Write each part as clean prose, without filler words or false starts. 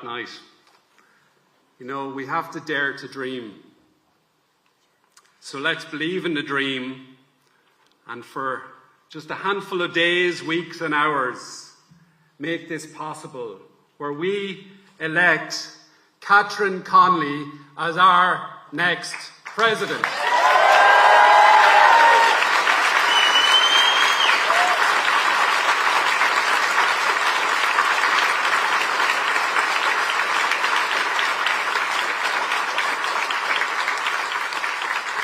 that night. You know, we have to dare to dream. So let's believe in the dream, and for just a handful of days, weeks and hours, make this possible, where we elect Catherine Connolly as our next president.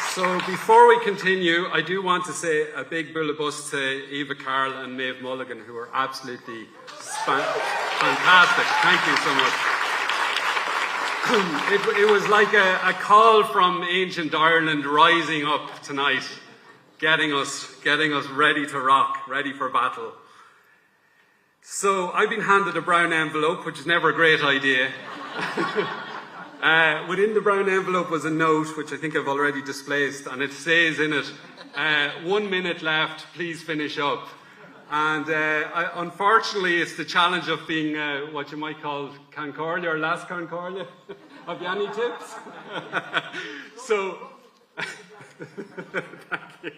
So before we continue, I do want to say a big bullabus to Eva Carroll and Maeve Mulligan, who are absolutely fantastic. Thank you so much. It was like a call from ancient Ireland rising up tonight, getting us ready to rock, ready for battle. So I've been handed a brown envelope, which is never a great idea. Within the brown envelope was a note, which I think I've already displaced, and it says in it, 1 minute left, please finish up. And unfortunately, it's the challenge of being what you might call Concordia or last Concordia. Have you any tips? So, thank you.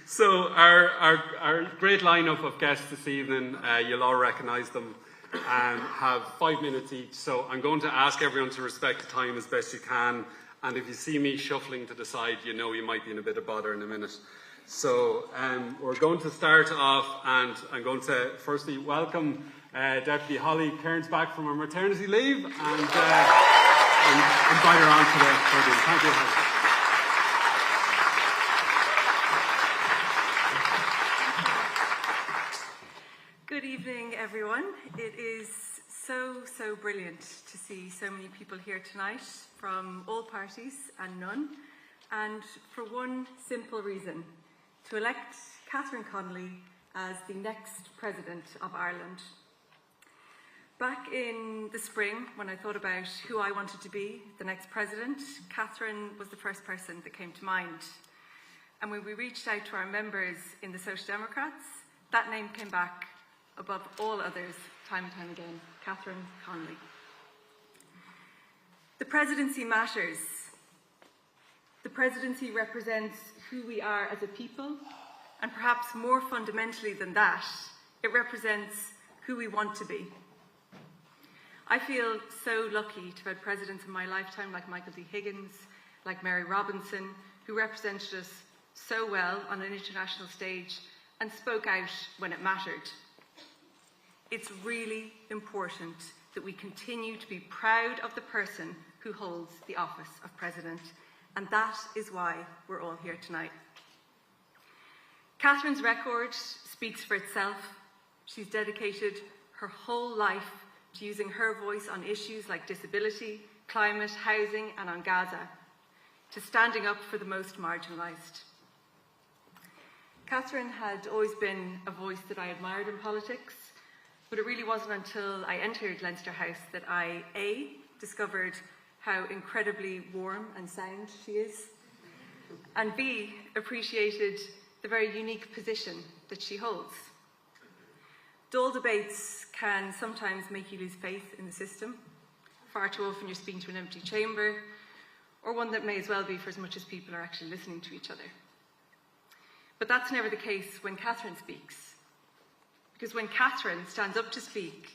So our great lineup of guests this evening, you'll all recognise them, have 5 minutes each. So I'm going to ask everyone to respect the time as best you can. And if you see me shuffling to the side, you know you might be in a bit of bother in a minute. So we're going to start off, and I'm going to firstly welcome Deputy Holly Cairns back from her maternity leave, and invite her on to the podium. Thank you, Holly. Good evening, everyone. It is so brilliant to see so many people here tonight from all parties and none, and for one simple reason: to elect Catherine Connolly as the next President of Ireland. Back in the spring, when I thought about who I wanted to be the next President, Catherine was the first person that came to mind. And when we reached out to our members in the Social Democrats, that name came back above all others, time and time again: Catherine Connolly. The presidency matters. The presidency represents who we are as a people, and perhaps more fundamentally than that, it represents who we want to be. I feel so lucky to have had presidents in my lifetime like Michael D. Higgins, like Mary Robinson, who represented us so well on an international stage and spoke out when it mattered. It's really important that we continue to be proud of the person who holds the office of President, and that is why we're all here tonight. Catherine's record speaks for itself. She's dedicated her whole life to using her voice on issues like disability, climate, housing, and on Gaza, to standing up for the most marginalised. Catherine had always been a voice that I admired in politics, but it really wasn't until I entered Leinster House that I, A, discovered how incredibly warm and sound she is, and B, appreciated the very unique position that she holds. Dull debates can sometimes make you lose faith in the system. Far too often you're speaking to an empty chamber, or one that may as well be for as much as people are actually listening to each other. But that's never the case when Catherine speaks. Because when Catherine stands up to speak,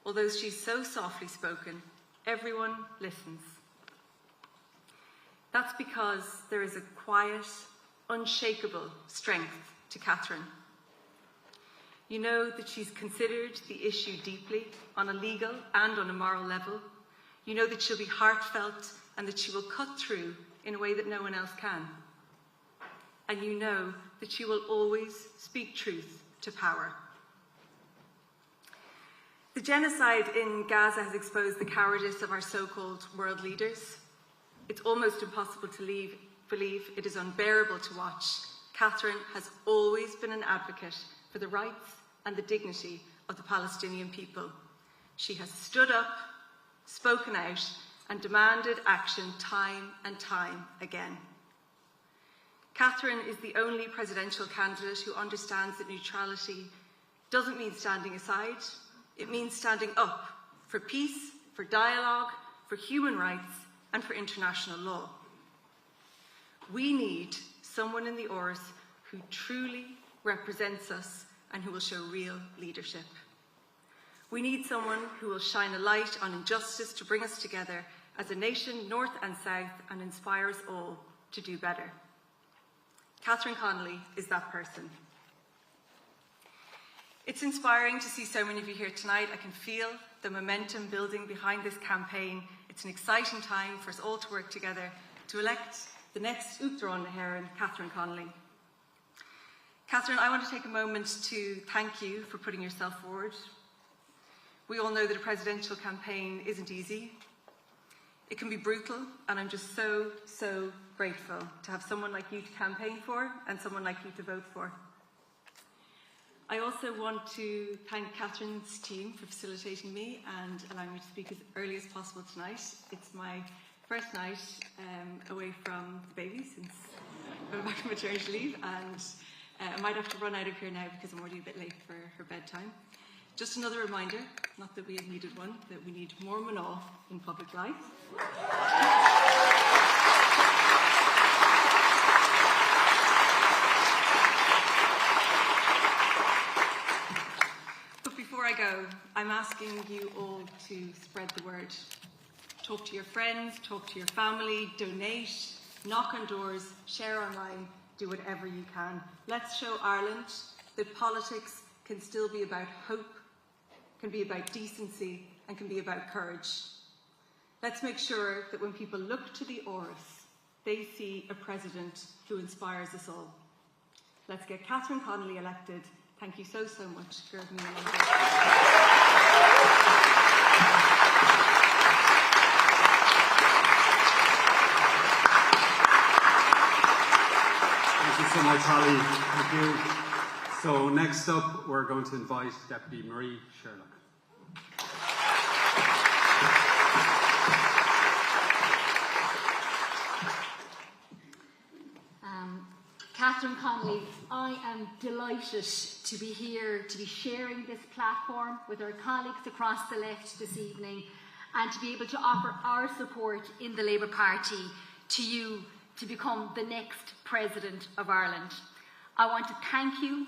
although she's so softly spoken, everyone listens. That's because there is a quiet, unshakable strength to Catherine. You know that she's considered the issue deeply on a legal and on a moral level. You know that she'll be heartfelt and that she will cut through in a way that no one else can. And you know that she will always speak truth to power. The genocide in Gaza has exposed the cowardice of our so-called world leaders. It's almost impossible to believe. It is unbearable to watch. Catherine has always been an advocate for the rights and the dignity of the Palestinian people. She has stood up, spoken out, and demanded action time and time again. Catherine is the only presidential candidate who understands that neutrality doesn't mean standing aside. It means standing up for peace, for dialogue, for human rights, and for international law. We need someone in the Oireas who truly represents us and who will show real leadership. We need someone who will shine a light on injustice to bring us together as a nation, north and south, and inspire us all to do better. Catherine Connolly is that person. It's inspiring to see so many of you here tonight. I can feel the momentum building behind this campaign. It's an exciting time for us all to work together to elect the next Uachtaráin na hÉireann, Catherine Connolly. Catherine, I want to take a moment to thank you for putting yourself forward. We all know that a presidential campaign isn't easy. It can be brutal, and I'm just so, so grateful to have someone like you to campaign for and someone like you to vote for. I also want to thank Catherine's team for facilitating me and allowing me to speak as early as possible tonight. It's my first night away from the baby since going back from maternity leave, and I might have to run out of here now because I'm already a bit late for her bedtime. Just another reminder, not that we have needed one, that we need more Mná in public life. But before I go, I'm asking you all to spread the word. Talk to your friends, talk to your family, donate, knock on doors, share online, do whatever you can. Let's show Ireland that politics can still be about hope, can be about decency, and can be about courage. Let's make sure that when people look to the Oireas, they see a president who inspires us all. Let's get Catherine Connolly elected. Thank you so, so much for having me along. Thank you so much, Holly. Thank you. So next up, we're going to invite Deputy Marie Sherlock. Catherine Connolly, I am delighted to be here, to be sharing this platform with our colleagues across the left this evening, and to be able to offer our support in the Labour Party to you to become the next President of Ireland. I want to thank you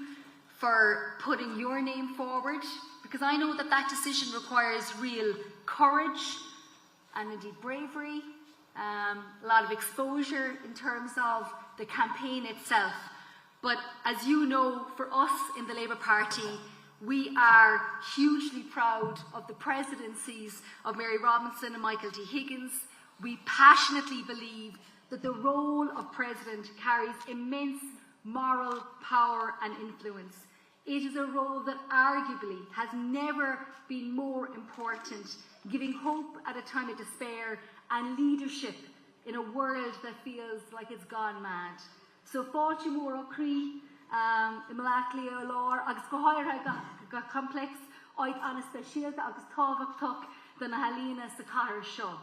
for putting your name forward, because I know that that decision requires real courage and indeed bravery, a lot of exposure in terms of the campaign itself. But as you know, for us in the Labour Party, we are hugely proud of the presidencies of Mary Robinson and Michael D. Higgins. We passionately believe that the role of President carries immense moral power and influence. It is a role that arguably has never been more important, giving hope at a time of despair and leadership in a world that feels like it's gone mad. So fáilte mór ó crí, imlacli ó lár, agus go háir go complex, oid anna speisialta agus tábhachtach den na halína sa cahar seo.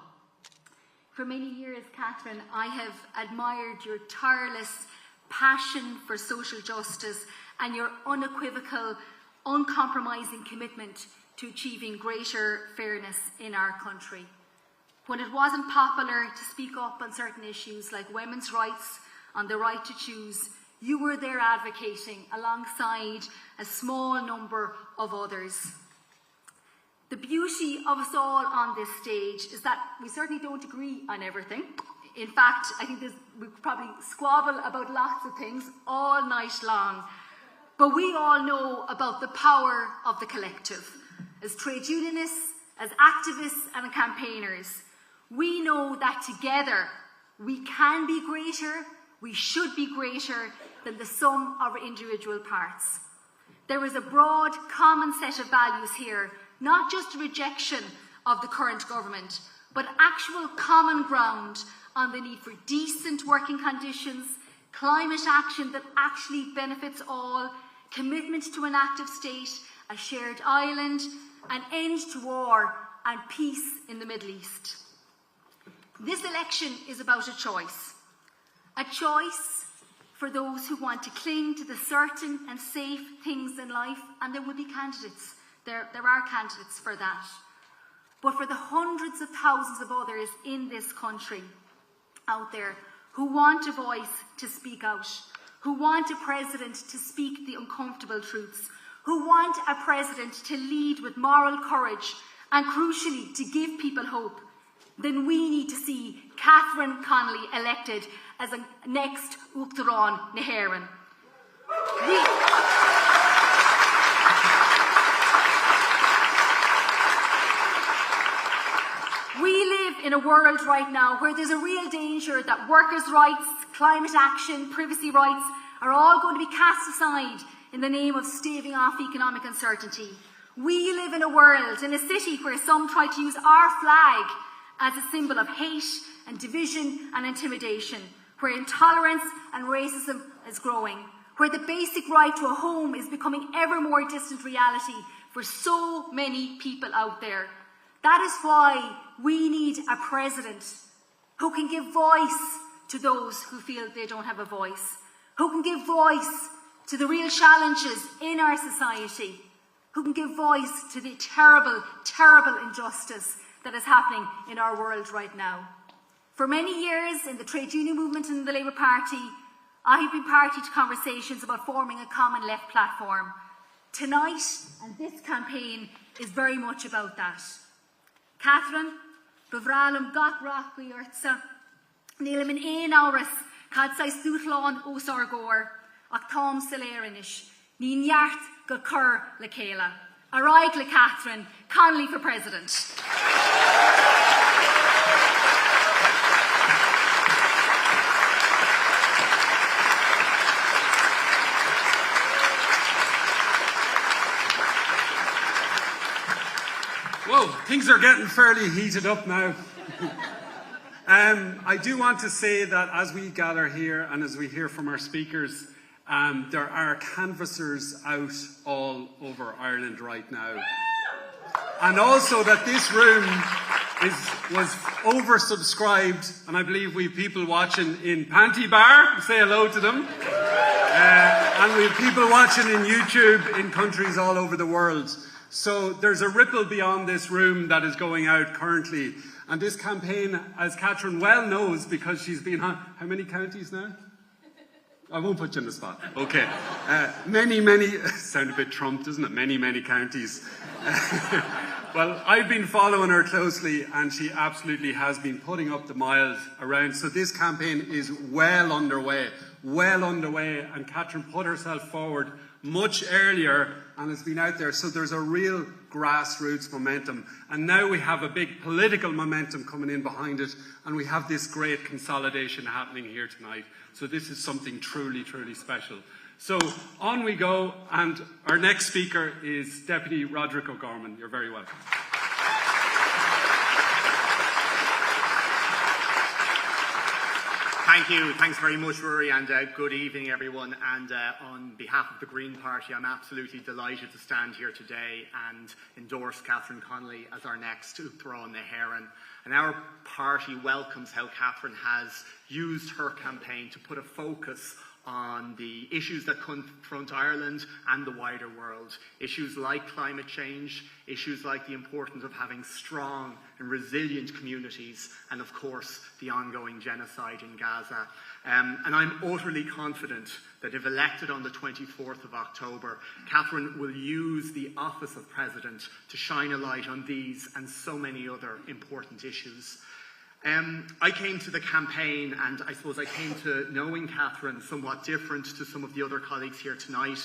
For many years, Catherine, I have admired your tireless passion for social justice and your unequivocal, uncompromising commitment to achieving greater fairness in our country. When it wasn't popular to speak up on certain issues like women's rights, on the right to choose, you were there advocating alongside a small number of others. The beauty of us all on this stage is that we certainly don't agree on everything. In fact, I think we probably squabble about lots of things all night long. But we all know about the power of the collective. As trade unionists, as activists and campaigners, we know that together we can be greater, we should be greater than the sum of our individual parts. There is a broad, common set of values here, not just a rejection of the current government, but actual common ground on the need for decent working conditions, climate action that actually benefits all, commitment to an active state, a shared island, an end to war and peace in the Middle East. This election is about a choice for those who want to cling to the certain and safe things in life, and there will be candidates. There are candidates for that. but for the hundreds of thousands of others in this country out there who want a voice to speak out, who want a president to speak the uncomfortable truths, who want a president to lead with moral courage and, crucially, to give people hope, then we need to see Catherine Connolly elected as a next Uachtarán na hÉireann. We live in a world right now where there's a real danger that workers' rights, climate action, privacy rights are all going to be cast aside in the name of staving off economic uncertainty. We live in a world, in a city where some try to use our flag as a symbol of hate and division and intimidation, where intolerance and racism is growing, where the basic right to a home is becoming ever more distant reality for so many people out there. That is why we need a president who can give voice to those who feel they don't have a voice, who can give voice to the real challenges in our society, who can give voice to the terrible, terrible injustice that is happening in our world right now. For many years in the trade union movement and the Labour Party, I have been party to conversations about forming a common left platform. Tonight and this campaign is very much about that. Catherine, bevralam gach rachwi urtsa, nílim in ein áras, cad sais dúthlán os ar gór, ach tám saléirinish, ní neart go cur le céile. Araig le Catherine Connolly for President. Whoa, things are getting fairly heated up now. I do want to say that as we gather here and as we hear from our speakers, there are canvassers out all over Ireland right now. And also that this room was oversubscribed, and I believe we have people watching in Panty Bar, say hello to them. And we have people watching in YouTube in countries all over the world. So there's a ripple beyond this room that is going out currently. And this campaign, as Catherine well knows, because she's been on, how many counties now? I won't put you on the spot. Okay. Many, sound a bit Trump, doesn't it? Many counties. Well, I've been following her closely, and she absolutely has been putting up the miles around. So this campaign is well underway, and Catherine put herself forward much earlier and has been out there. So there's a real grassroots momentum. And now we have a big political momentum coming in behind it, and we have this great consolidation happening here tonight. So this is something truly, truly special. So on we go, and our next speaker is Deputy Roderick O'Gorman. You're very welcome. Thank you. Thanks very much, Rory, and good evening, everyone. And on behalf of the Green Party, I'm absolutely delighted to stand here today and endorse Catherine Connolly as our next Uachtarán na hÉireann. And our party welcomes how Catherine has used her campaign to put a focus on the issues that confront Ireland and the wider world. Issues like climate change, issues like the importance of having strong and resilient communities, and of course the ongoing genocide in Gaza. And I'm utterly confident that if elected on the 24th of October, Catherine will use the office of President to shine a light on these and so many other important issues. I came to the campaign, and I suppose I came to knowing Catherine somewhat different to some of the other colleagues here tonight.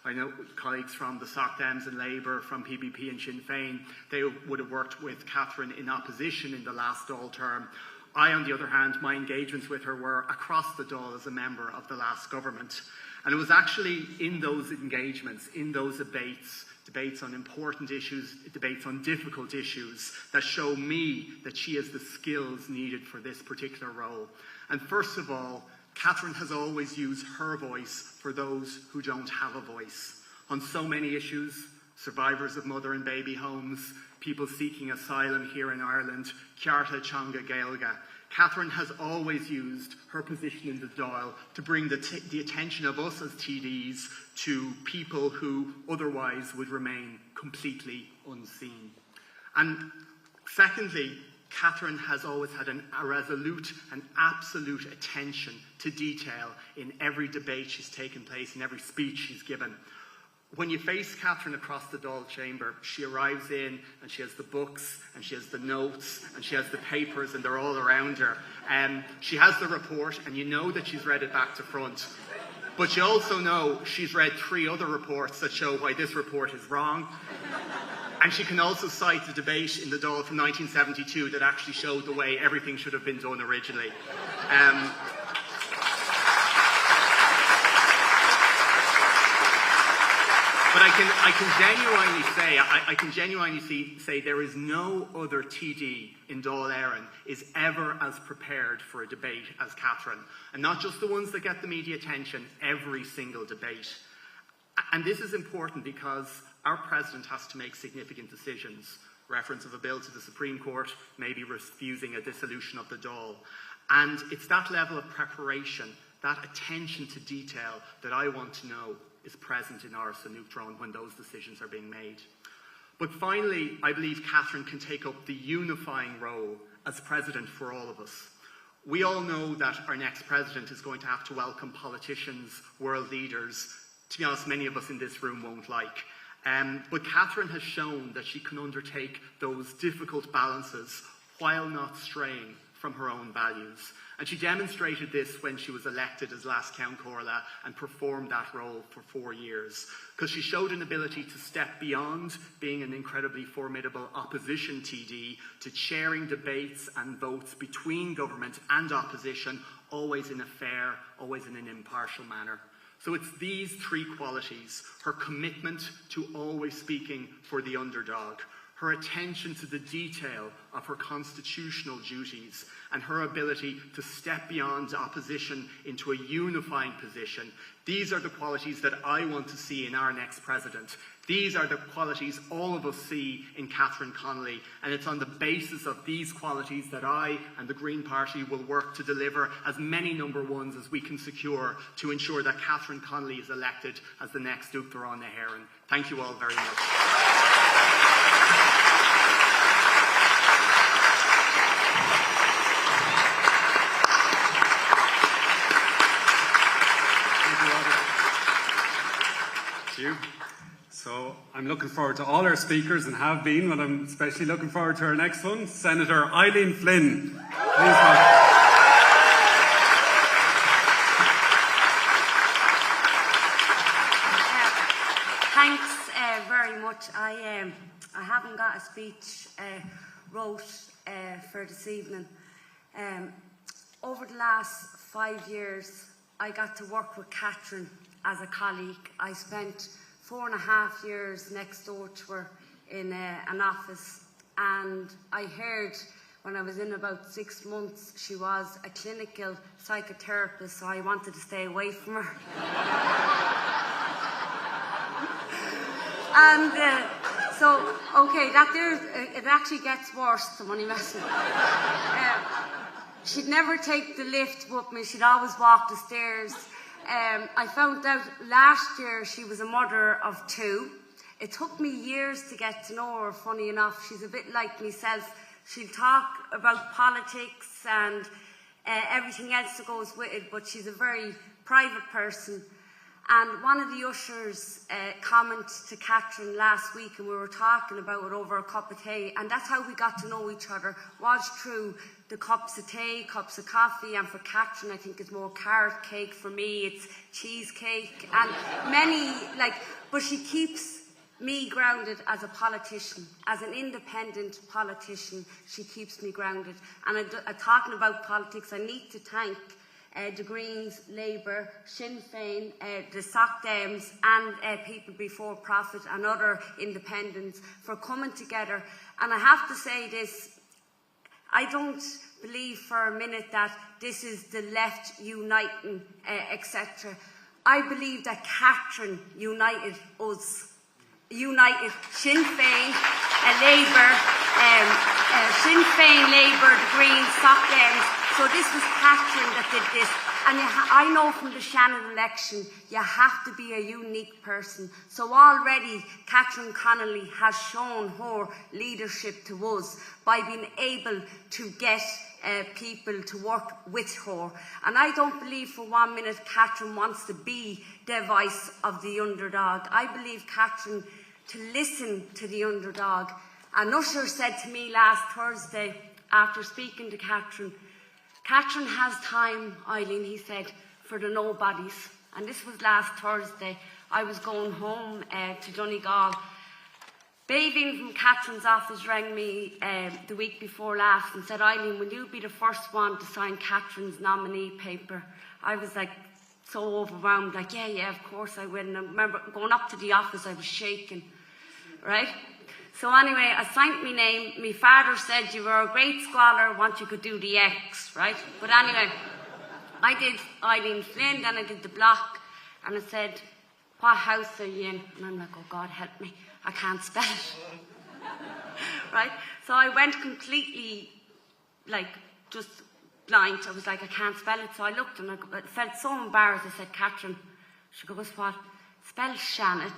I know colleagues from the Soc Dems and Labour, from PPP and Sinn Fein, they would have worked with Catherine in opposition in the last Dáil term. I, on the other hand, my engagements with her were across the Dáil as a member of the last government. And it was actually in those engagements, in those debates on important issues, debates on difficult issues, that show me that she has the skills needed for this particular role. And first of all, Catherine has always used her voice for those who don't have a voice. On so many issues, survivors of mother and baby homes, people seeking asylum here in Ireland, Cearta Teanga Gaeilge, Catherine has always used her position in the Dáil to bring the attention of us as TDs to people who otherwise would remain completely unseen. And Secondly, Catherine has always had a resolute and absolute attention to detail in every debate she's taken place, in every speech she's given. When you face Catherine across the Dáil chamber, she arrives in and she has the books and she has the notes and she has the papers and they're all around her. She has the report and you know that she's read it back to front. But you also know she's read 3 other reports that show why this report is wrong. And she can also cite the debate in the Dáil from 1972 that actually showed the way everything should have been done originally. But I can genuinely say there is no other TD in Dáil Éireann is ever as prepared for a debate as Catherine. And not just the ones that get the media attention, every single debate. And this is important because our President has to make significant decisions. Reference of a bill to the Supreme Court, maybe refusing a dissolution of the Dáil. And it's that level of preparation, that attention to detail that I want to know is present in our Sinn Fein when those decisions are being made. But finally, I believe Catherine can take up the unifying role as President for all of us. We all know that our next President is going to have to welcome politicians, world leaders. To be honest, many of us in this room won't like. But Catherine has shown that she can undertake those difficult balances while not straying from her own values. And she demonstrated this when she was elected as Last Count Corla and performed that role for 4 years. Because she showed an ability to step beyond being an incredibly formidable opposition TD to chairing debates and votes between government and opposition, always in a fair, always in an impartial manner. So it's these 3 qualities: her commitment to always speaking for the underdog, her attention to the detail of her constitutional duties, and her ability to step beyond opposition into a unifying position. These are the qualities that I want to see in our next President. These are the qualities all of us see in Catherine Connolly, and it's on the basis of these qualities that I and the Green Party will work to deliver as many number ones as we can secure to ensure that Catherine Connolly is elected as the next Duke Dúchra na hÉireann. Thank you all very much. So I'm looking forward to all our speakers and have been, but I'm especially looking forward to our next one, Senator Eileen Flynn. Please welcome. Thanks very much. I haven't got a speech wrote for this evening. Over the last 5 years, I got to work with Catherine as a colleague. I spent 4.5 years next door to her in an office, and I heard when I was in about 6 months she was a clinical psychotherapist, so I wanted to stay away from her. And it actually gets worse, the money messing. She'd never take the lift with me, she'd always walk the stairs. I found out last year she was a mother of 2. It took me years to get to know her, funny enough. She's a bit like myself. She'll talk about politics and everything else that goes with it, but she's a very private person. And one of the ushers commented to Catherine last week, and we were talking about it over a cup of tea, and that's how we got to know each other, was through the cups of tea, cups of coffee, and for Catherine I think it's more carrot cake, for me it's cheesecake, and but she keeps me grounded as a politician, as an independent politician. She keeps me grounded. And talking about politics, I need to thank the Greens, Labour, Sinn Fein, the Soc Dems and People Before Profit and other independents for coming together. And I have to say this, I don't believe for a minute that this is the left uniting, etc. I believe that Catherine united us. United Sinn Fein, Labour, Sinn Fein, Labour, the Greens, Soc Dems. So So this was Catherine that did this. And I know from the Shannon election, you have to be a unique person. So already Catherine Connolly has shown her leadership to us by being able to get people to work with her. And I don't believe for 1 minute Catherine wants to be the voice of the underdog. I believe Catherine to listen to the underdog. And Usher said to me last Thursday, after speaking to Catherine has time, Eileen, he said, for the nobodies. And this was last Thursday. I was going home to Donegal. Bathing from Catherine's office rang me the week before last and said, Eileen, will you be the first one to sign Catherine's nominee paper? I was like so overwhelmed, like, yeah, of course I will. And I remember going up to the office, I was shaking, right? So anyway, I signed my name. My father said, you were a great scholar once you could do the X, right? But anyway, I did Eileen Flynn, then I did the block, and I said, what house are you in? And I'm like, oh God, help me. I can't spell it. Right? So I went completely, like, just blind. I was like, I can't spell it. So I looked and I felt so embarrassed. I said, Catherine. She goes, what? Spell Shannon.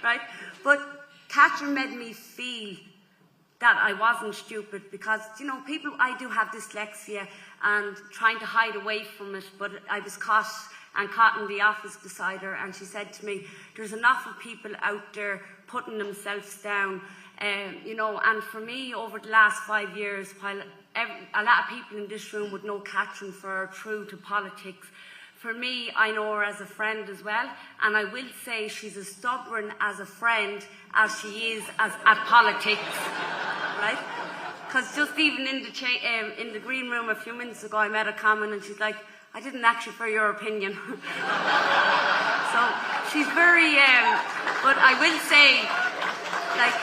Right? But Catherine made me feel that I wasn't stupid because, you know, people, I do have dyslexia and trying to hide away from it, but I was caught in the office beside her, and she said to me, there's enough of people out there putting themselves down, you know, and for me, over the last 5 years, while a lot of people in this room would know Catherine for her true to politics, for me, I know her as a friend as well, and I will say she's as stubborn as a friend as she is at politics, right? Because just even in the green room a few minutes ago, I met a comment and she's like, I didn't ask you for your opinion. So she's very, but I will say, like,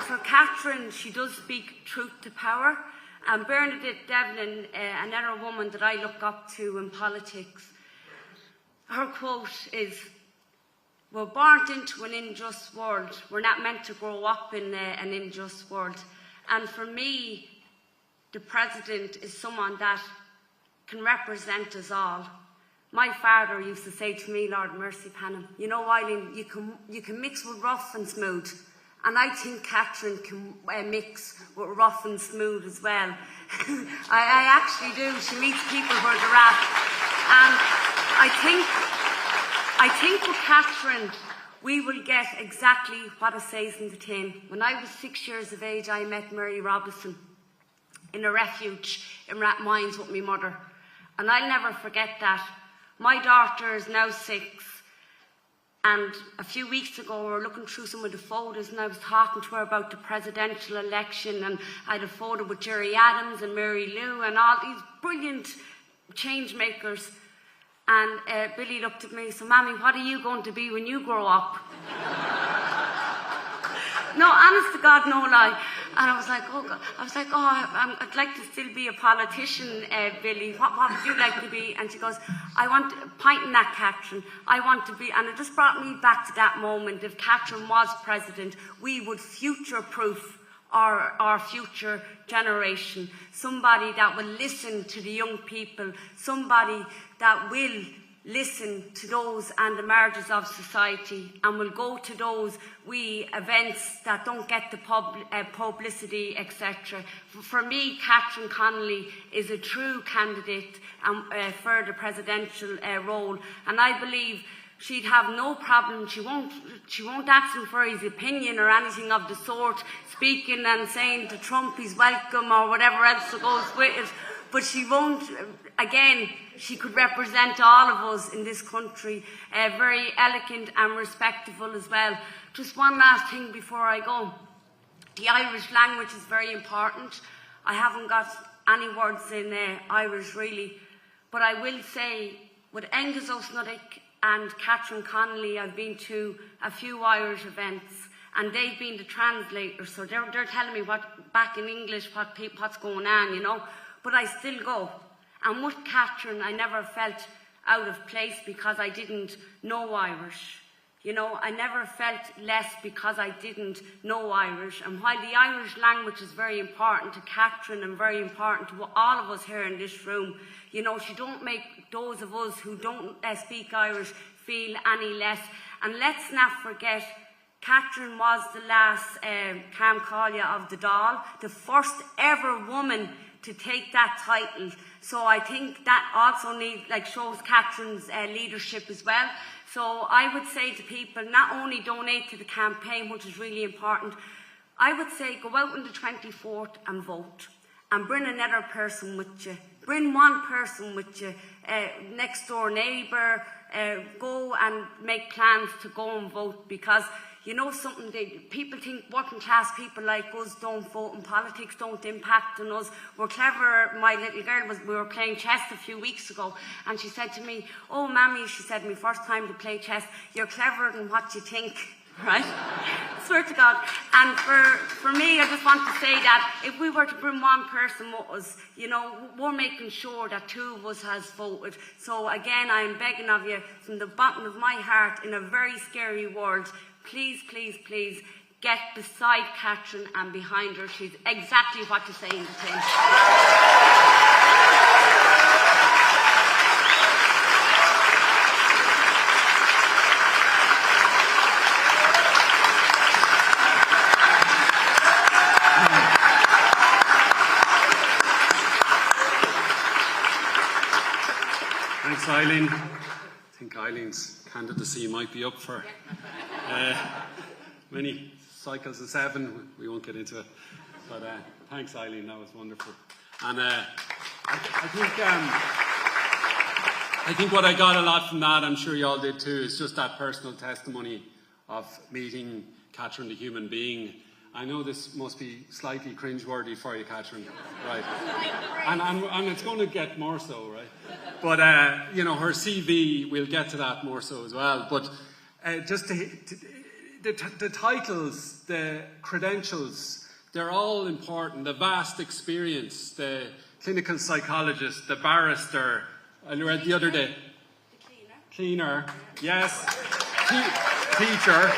for Catherine, she does speak truth to power. And Bernadette Devlin, another woman that I look up to in politics, her quote is, we're born into an unjust world. We're not meant to grow up in an unjust world. And for me, the president is someone that can represent us all. My father used to say to me, Lord mercy upon him, you know, Eileen, you can mix with rough and smooth. And I think Catherine can mix with rough and smooth as well. I actually do. She meets people where they're at. And I think with Catherine, we will get exactly what it says in the tin. When I was 6 years of age, I met Mary Robinson in a refuge in Rathmines with my mother. And I'll never forget that. My daughter is now 6. And a few weeks ago, we were looking through some of the photos and I was talking to her about the presidential election, and I had a photo with Gerry Adams and Mary Lou and all these brilliant change makers. And Billy looked at me, so Mammy, what are you going to be when you grow up? No, honest to God, no lie. And I was like, oh God. I was like, oh, I'd like to still be a politician, Billy. What would you like to be? And she goes, pointing at Catherine, I want to be, and it just brought me back to that moment. If Catherine was president, we would future-proof our future generation. Somebody that will listen to the young people, somebody that will listen to those and the margins of society and will go to those events that don't get the publicity, etc. For me, Catherine Connolly is a true candidate for the presidential role, and I believe she'd have no problem. She won't ask him for his opinion or anything of the sort, speaking and saying to Trump he's welcome or whatever else that goes with it. But she won't, again, she could represent all of us in this country, very elegant and respectful as well. Just one last thing before I go. The Irish language is very important. I haven't got any words in Irish really, but I will say with Angus O'Snuddick and Catherine Connolly, I've been to a few Irish events and they've been the translators, so they're telling me back in English what's going on, you know. But I still go. And with Catherine, I never felt out of place because I didn't know Irish. You know, I never felt less because I didn't know Irish. And while the Irish language is very important to Catherine and very important to all of us here in this room, you know, she don't make those of us who don't speak Irish feel any less. And let's not forget, Catherine was the last Cam Collier of the Dáil, the first ever woman to take that title. So I think that also shows Catherine's leadership as well. So I would say to people, not only donate to the campaign, which is really important, I would say go out on the 24th and vote, and bring another person with you. Bring one person with you, next door neighbour, go and make plans to go and vote, because you know something, people think working class people like us don't vote and politics don't impact on us. We're clever. My little girl, we were playing chess a few weeks ago, and she said to me, "Oh, Mammy," she said, "my first time to play chess, you're cleverer than what you think." Right? Swear to God. And for me, I just want to say that if we were to bring one person with us, you know, we're making sure that two of us has voted. So again, I'm begging of you from the bottom of my heart, in a very scary world, please, please, please get beside Catherine and behind her. She's exactly what you say in the tin. Thanks, Eileen. I think Eileen's candidacy might be up for many cycles of 7. We won't get into it. But thanks, Eileen. That was wonderful. And I think what I got a lot from that, I'm sure you all did too, is just that personal testimony of meeting Catherine, the human being. I know this must be slightly cringeworthy for you, Catherine, right? And it's going to get more so, right? But, you know, her CV, we'll get to that more so as well. But just the titles, the credentials, they're all important. The vast experience, the clinical psychologist, the barrister, I read the other day. The cleaner. Yes. Teacher.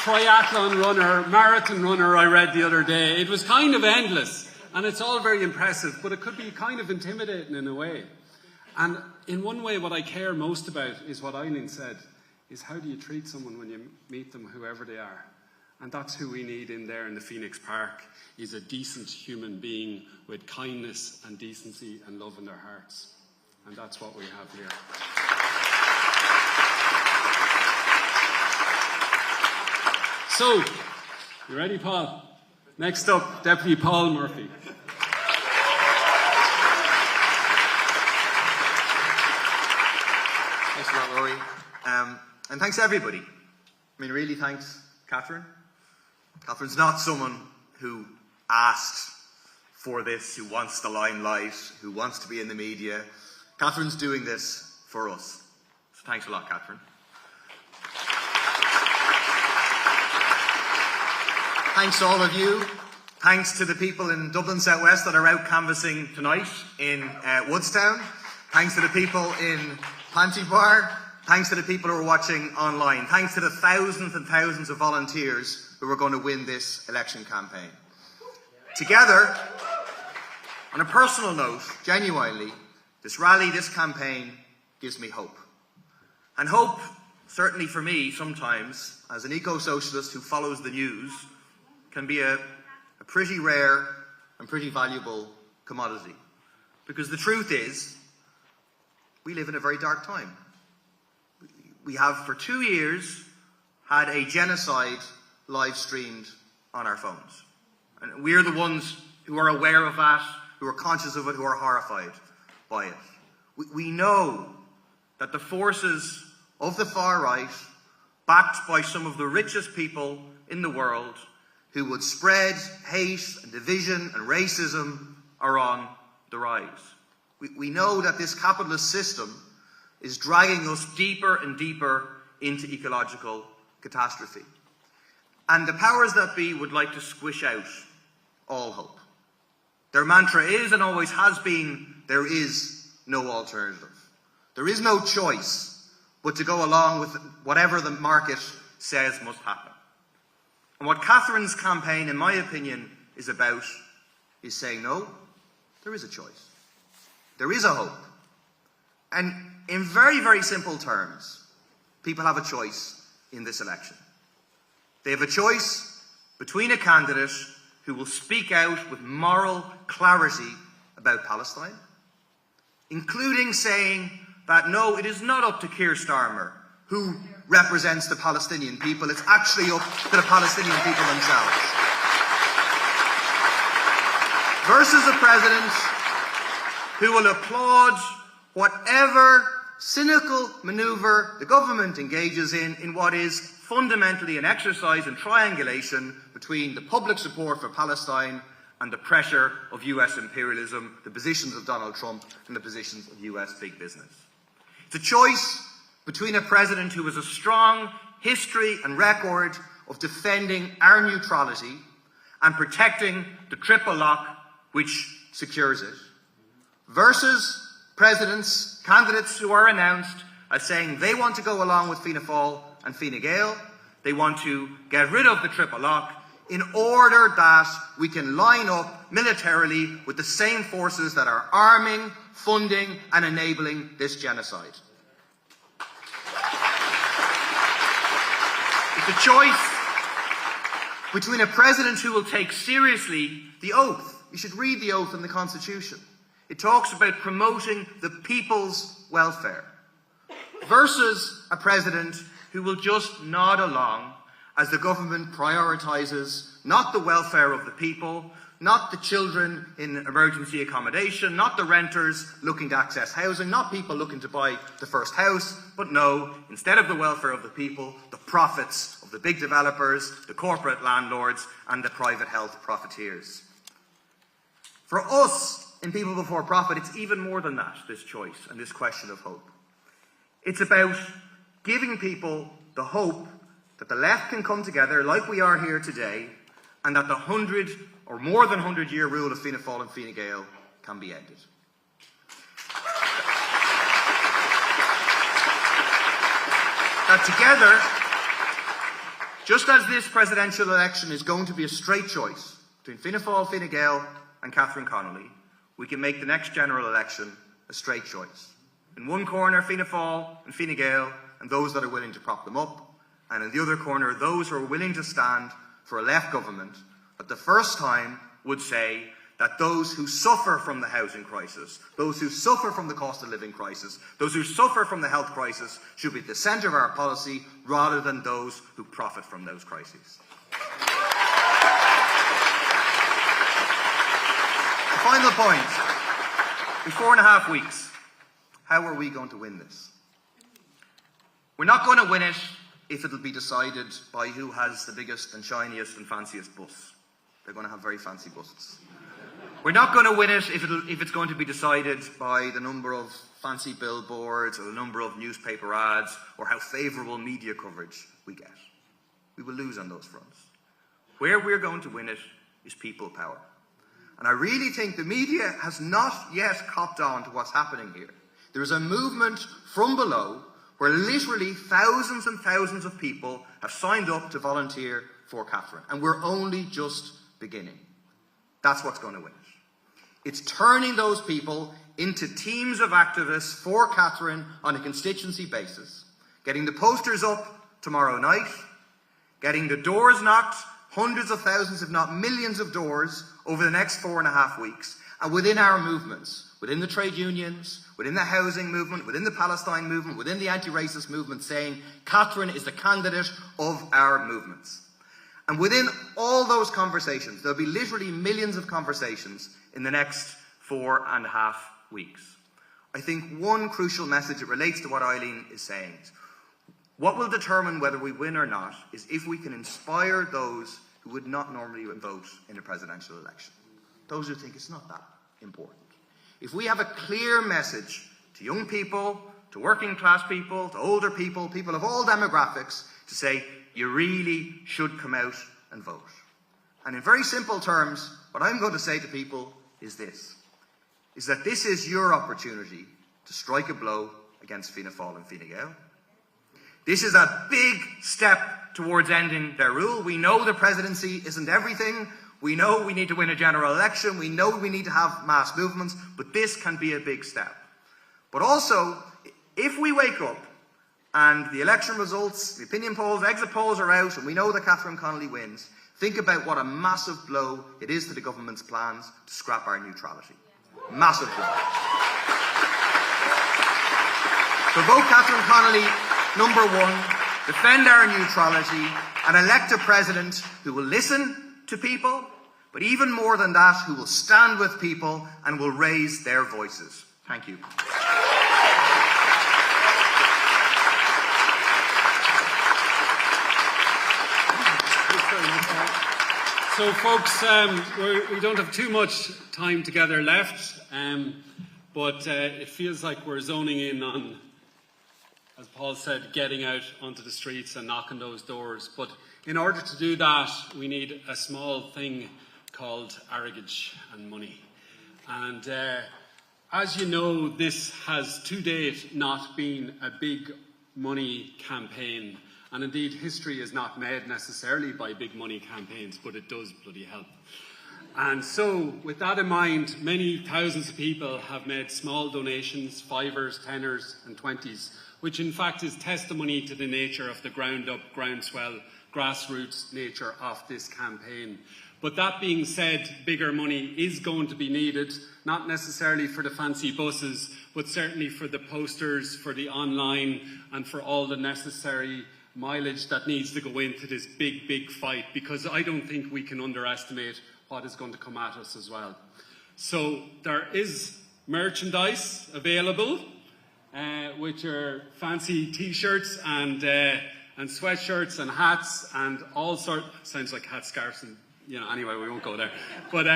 Triathlon runner, marathon runner, I read the other day. It was kind of endless, and it's all very impressive, but it could be kind of intimidating in a way. And in one way, what I care most about is what Eileen said, is how do you treat someone when you meet them, whoever they are. And that's who we need in there in the Phoenix Park, is a decent human being with kindness and decency and love in their hearts. And that's what we have here. So, you ready, Paul? Next up, Deputy Paul Murphy. Thanks a lot, Rory. And thanks everybody. I mean, really thanks, Catherine. Catherine's not someone who asked for this, who wants the limelight, who wants to be in the media. Catherine's doing this for us. So thanks a lot, Catherine. Thanks to all of you. Thanks to the people in Dublin South West that are out canvassing tonight in Woodstown. Thanks to the people in Pantybar. Thanks to the people who are watching online. Thanks to the thousands and thousands of volunteers who are going to win this election campaign. Together, on a personal note, genuinely, this rally, this campaign gives me hope. And hope, certainly for me sometimes, as an eco-socialist who follows the news, can be a pretty rare and pretty valuable commodity. Because the truth is, we live in a very dark time. We have for 2 years had a genocide live streamed on our phones. And we're the ones who are aware of that, who are conscious of it, who are horrified by it. We know that the forces of the far right, backed by some of the richest people in the world, who would spread hate and division and racism, are on the rise. We know that this capitalist system is dragging us deeper and deeper into ecological catastrophe. And the powers that be would like to squish out all hope. Their mantra is and always has been, there is no alternative. There is no choice but to go along with whatever the market says must happen. And what Catherine's campaign, in my opinion, is about is saying, no, there is a choice. There is a hope. And in very, very simple terms, people have a choice in this election. They have a choice between a candidate who will speak out with moral clarity about Palestine, including saying that no, it is not up to Keir Starmer, who represents the Palestinian people, it's actually up to the Palestinian people themselves. Versus a president who will applaud whatever cynical manoeuvre the government engages in what is fundamentally an exercise in triangulation between the public support for Palestine and the pressure of US imperialism, the positions of Donald Trump and the positions of US big business. It's a choice between a president who has a strong history and record of defending our neutrality and protecting the triple lock which secures it, versus candidates who are announced as saying they want to go along with Fianna Fáil and Fine Gael, they want to get rid of the triple lock in order that we can line up militarily with the same forces that are arming, funding and enabling this genocide. It's a choice between a president who will take seriously the oath. You should read the oath in the Constitution. It talks about promoting the people's welfare, versus a president who will just nod along as the government prioritises not the welfare of the people, not the children in emergency accommodation, not the renters looking to access housing, not people looking to buy the first house, but no, instead of the welfare of the people, the profits of the big developers, the corporate landlords and the private health profiteers. For us, in People Before Profit, it's even more than that, this choice and this question of hope. It's about giving people the hope that the left can come together like we are here today, and that the 100 or more than 100-year rule of Fianna Fáil and Fine Gael can be ended. That together, just as this presidential election is going to be a straight choice between Fianna Fáil, Fine Gael and Catherine Connolly, we can make the next general election a straight choice. In one corner, Fianna Fáil and Fine Gael and those that are willing to prop them up, and in the other corner, those who are willing to stand for a left government that the first time would say that those who suffer from the housing crisis, those who suffer from the cost of living crisis, those who suffer from the health crisis should be at the centre of our policy rather than those who profit from those crises. The final point. In 4.5 weeks, how are we going to win this? We're not going to win it if it'll be decided by who has the biggest and shiniest and fanciest bus. They're going to have very fancy buses. We're not going to win it if it's going to be decided by the number of fancy billboards or the number of newspaper ads or how favourable media coverage we get. We will lose on those fronts. Where we're going to win it is people power. And I really think the media has not yet copped on to what's happening here. There is a movement from below where literally thousands and thousands of people have signed up to volunteer for Catherine. And we're only just beginning. That's what's going to win it. It's turning those people into teams of activists for Catherine on a constituency basis, getting the posters up tomorrow night, getting the doors knocked, hundreds of thousands, if not millions of doors over the next 4.5 weeks, and within our movements, within the trade unions, within the housing movement, within the Palestine movement, within the anti-racist movement, saying Catherine is the candidate of our movements. And within all those conversations, there'll be literally millions of conversations in the next 4.5 weeks. I think one crucial message that relates to what Eileen is saying is, what will determine whether we win or not is if we can inspire those who would not normally vote in a presidential election. Those who think it's not that important. If we have a clear message to young people, to working class people, to older people, people of all demographics, to say, you really should come out and vote. And in very simple terms, what I'm going to say to people is this, is that this is your opportunity to strike a blow against Fianna Fáil and Fine Gael. This is a big step towards ending their rule. We know the presidency isn't everything. We know we need to win a general election. We know we need to have mass movements, but this can be a big step. But also, if we wake up and the election results, the opinion polls, exit polls are out, and we know that Catherine Connolly wins, think about what a massive blow it is to the government's plans to scrap our neutrality. Massive blow. So vote Catherine Connolly, number one, defend our neutrality, and elect a president who will listen to people, but even more than that, who will stand with people and will raise their voices. Thank you. So, folks, we don't have too much time together left, but it feels like we're zoning in on, as Paul said, getting out onto the streets and knocking those doors. But in order to do that, we need a small thing called arrogance and money. And as you know, this has to date not been a big money campaign. And indeed, history is not made necessarily by big money campaigns, but it does bloody help. And so, with that in mind, many thousands of people have made small donations, fivers, tenors and 20s, which in fact is testimony to the nature of the ground-up, groundswell, grassroots nature of this campaign. But that being said, bigger money is going to be needed, not necessarily for the fancy buses, but certainly for the posters, for the online, and for all the necessary mileage that needs to go into this big, big fight, because I don't think we can underestimate what is going to come at us as well. So there is merchandise available, which are fancy T-shirts and sweatshirts and hats and all sorts. Sounds like hat scarves and anyway, we won't go there. But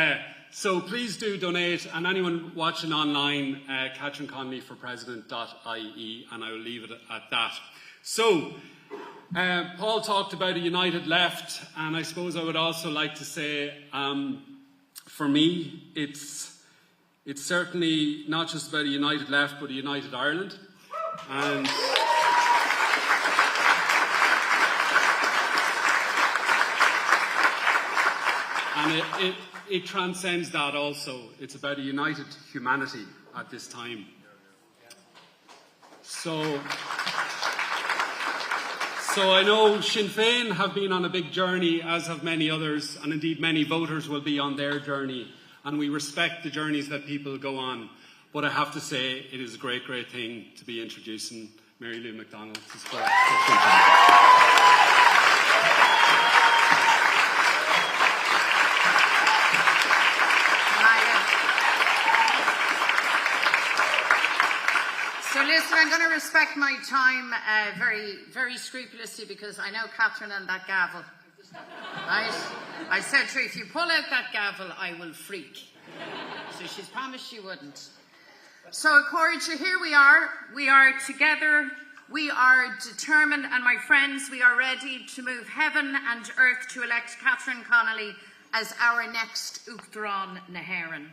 so please do donate, and anyone watching online, CatherineConnollyforpresident.ie, and I will leave it at that. So. Paul talked about a united left, and I suppose I would also like to say, for me, it's certainly not just about a united left, but a united Ireland. And it transcends that also. It's about a united humanity at this time. So I know Sinn Fein have been on a big journey, as have many others, and indeed many voters will be on their journey. And we respect the journeys that people go on. But I have to say, it is a great, great thing to be introducing Mary Lou McDonald to support Sinn Fein. So listen, I'm going to respect my time very, very scrupulously, because I know Catherine and that gavel. Right? I said to her, if you pull out that gavel, I will freak. So she's promised she wouldn't. So, Cordia, here we are. We are together. We are determined. And my friends, we are ready to move heaven and earth to elect Catherine Connolly as our next Uachtaráin na hÉireann.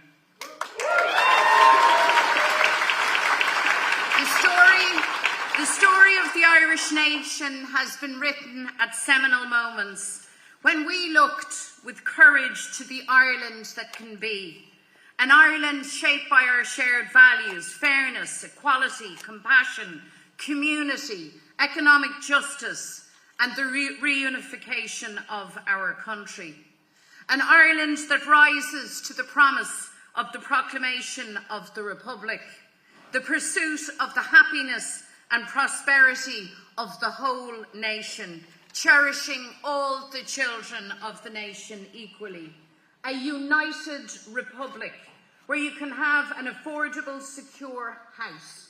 The story of the Irish nation has been written at seminal moments when we looked with courage to the Ireland that can be. An Ireland shaped by our shared values: fairness, equality, compassion, community, economic justice, and the reunification of our country. An Ireland that rises to the promise of the proclamation of the Republic, the pursuit of the happiness and prosperity of the whole nation, cherishing all the children of the nation equally. A united republic where you can have an affordable, secure house,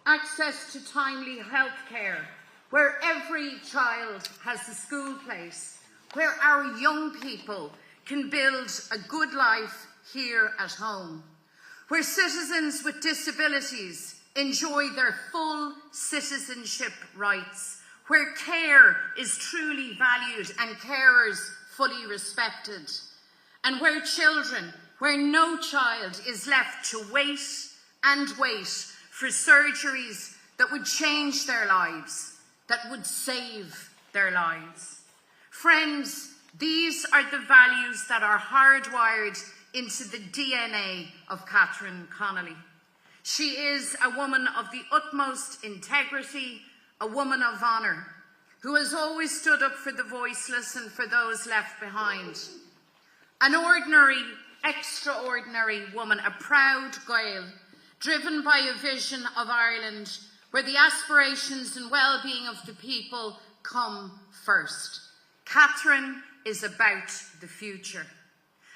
access to timely health care, where every child has a school place, where our young people can build a good life here at home, where citizens with disabilities enjoy their full citizenship rights, where care is truly valued and carers fully respected, and where no child is left to wait and wait for surgeries that would change their lives. that would save their lives. Friends, these are the values that are hardwired into the DNA of Catherine Connolly. She is a woman of the utmost integrity, a woman of honour, who has always stood up for the voiceless and for those left behind. An ordinary, extraordinary woman, a proud Gael, driven by a vision of Ireland where the aspirations and well-being of the people come first. Catherine is about the future.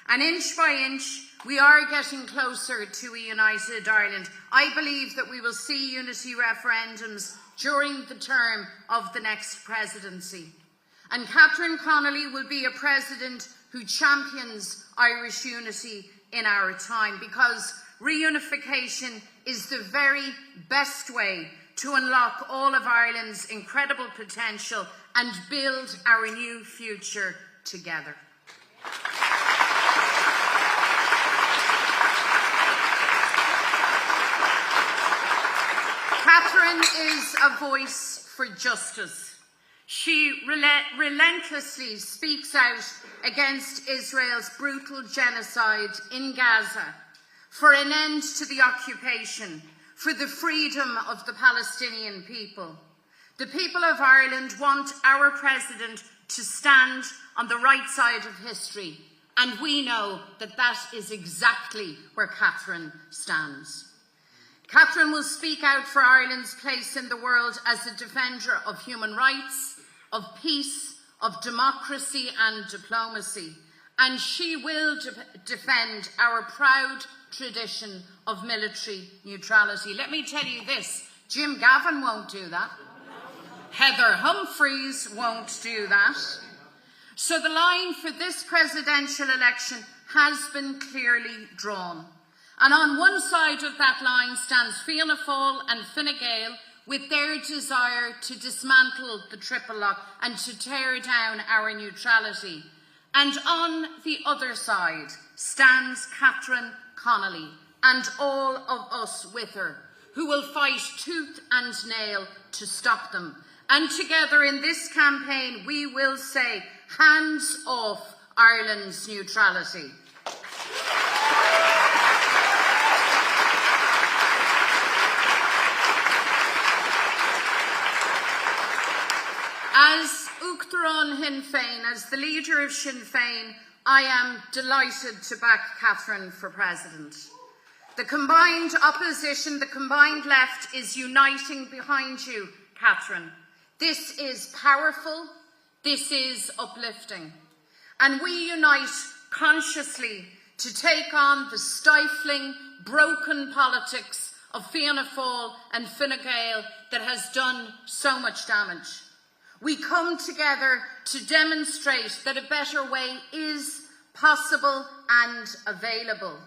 And inch by inch, we are getting closer to a united Ireland. I believe that we will see unity referendums during the term of the next presidency. And Catherine Connolly will be a president who champions Irish unity in our time, because reunification is the very best way to unlock all of Ireland's incredible potential and build our new future together. Catherine is a voice for justice. She relentlessly speaks out against Israel's brutal genocide in Gaza, for an end to the occupation, for the freedom of the Palestinian people. The people of Ireland want our president to stand on the right side of history, and we know that that is exactly where Catherine stands. Catherine will speak out for Ireland's place in the world as a defender of human rights, of peace, of democracy and diplomacy. And she will defend our proud tradition of military neutrality. Let me tell you this, Jim Gavin won't do that. Heather Humphreys won't do that. So the line for this presidential election has been clearly drawn. And on one side of that line stands Fianna Fáil and Fine Gael with their desire to dismantle the triple lock and to tear down our neutrality. And on the other side stands Catherine Connolly and all of us with her, who will fight tooth and nail to stop them. And together in this campaign we will say, hands off Ireland's neutrality. As Uachtaráin Sinn Fein, as the leader of Sinn Fein, I am delighted to back Catherine for president. The combined opposition, the combined left is uniting behind you, Catherine. This is powerful, this is uplifting. And we unite consciously to take on the stifling, broken politics of Fianna Fáil and Fine Gael that has done so much damage. We come together to demonstrate that a better way is possible and available.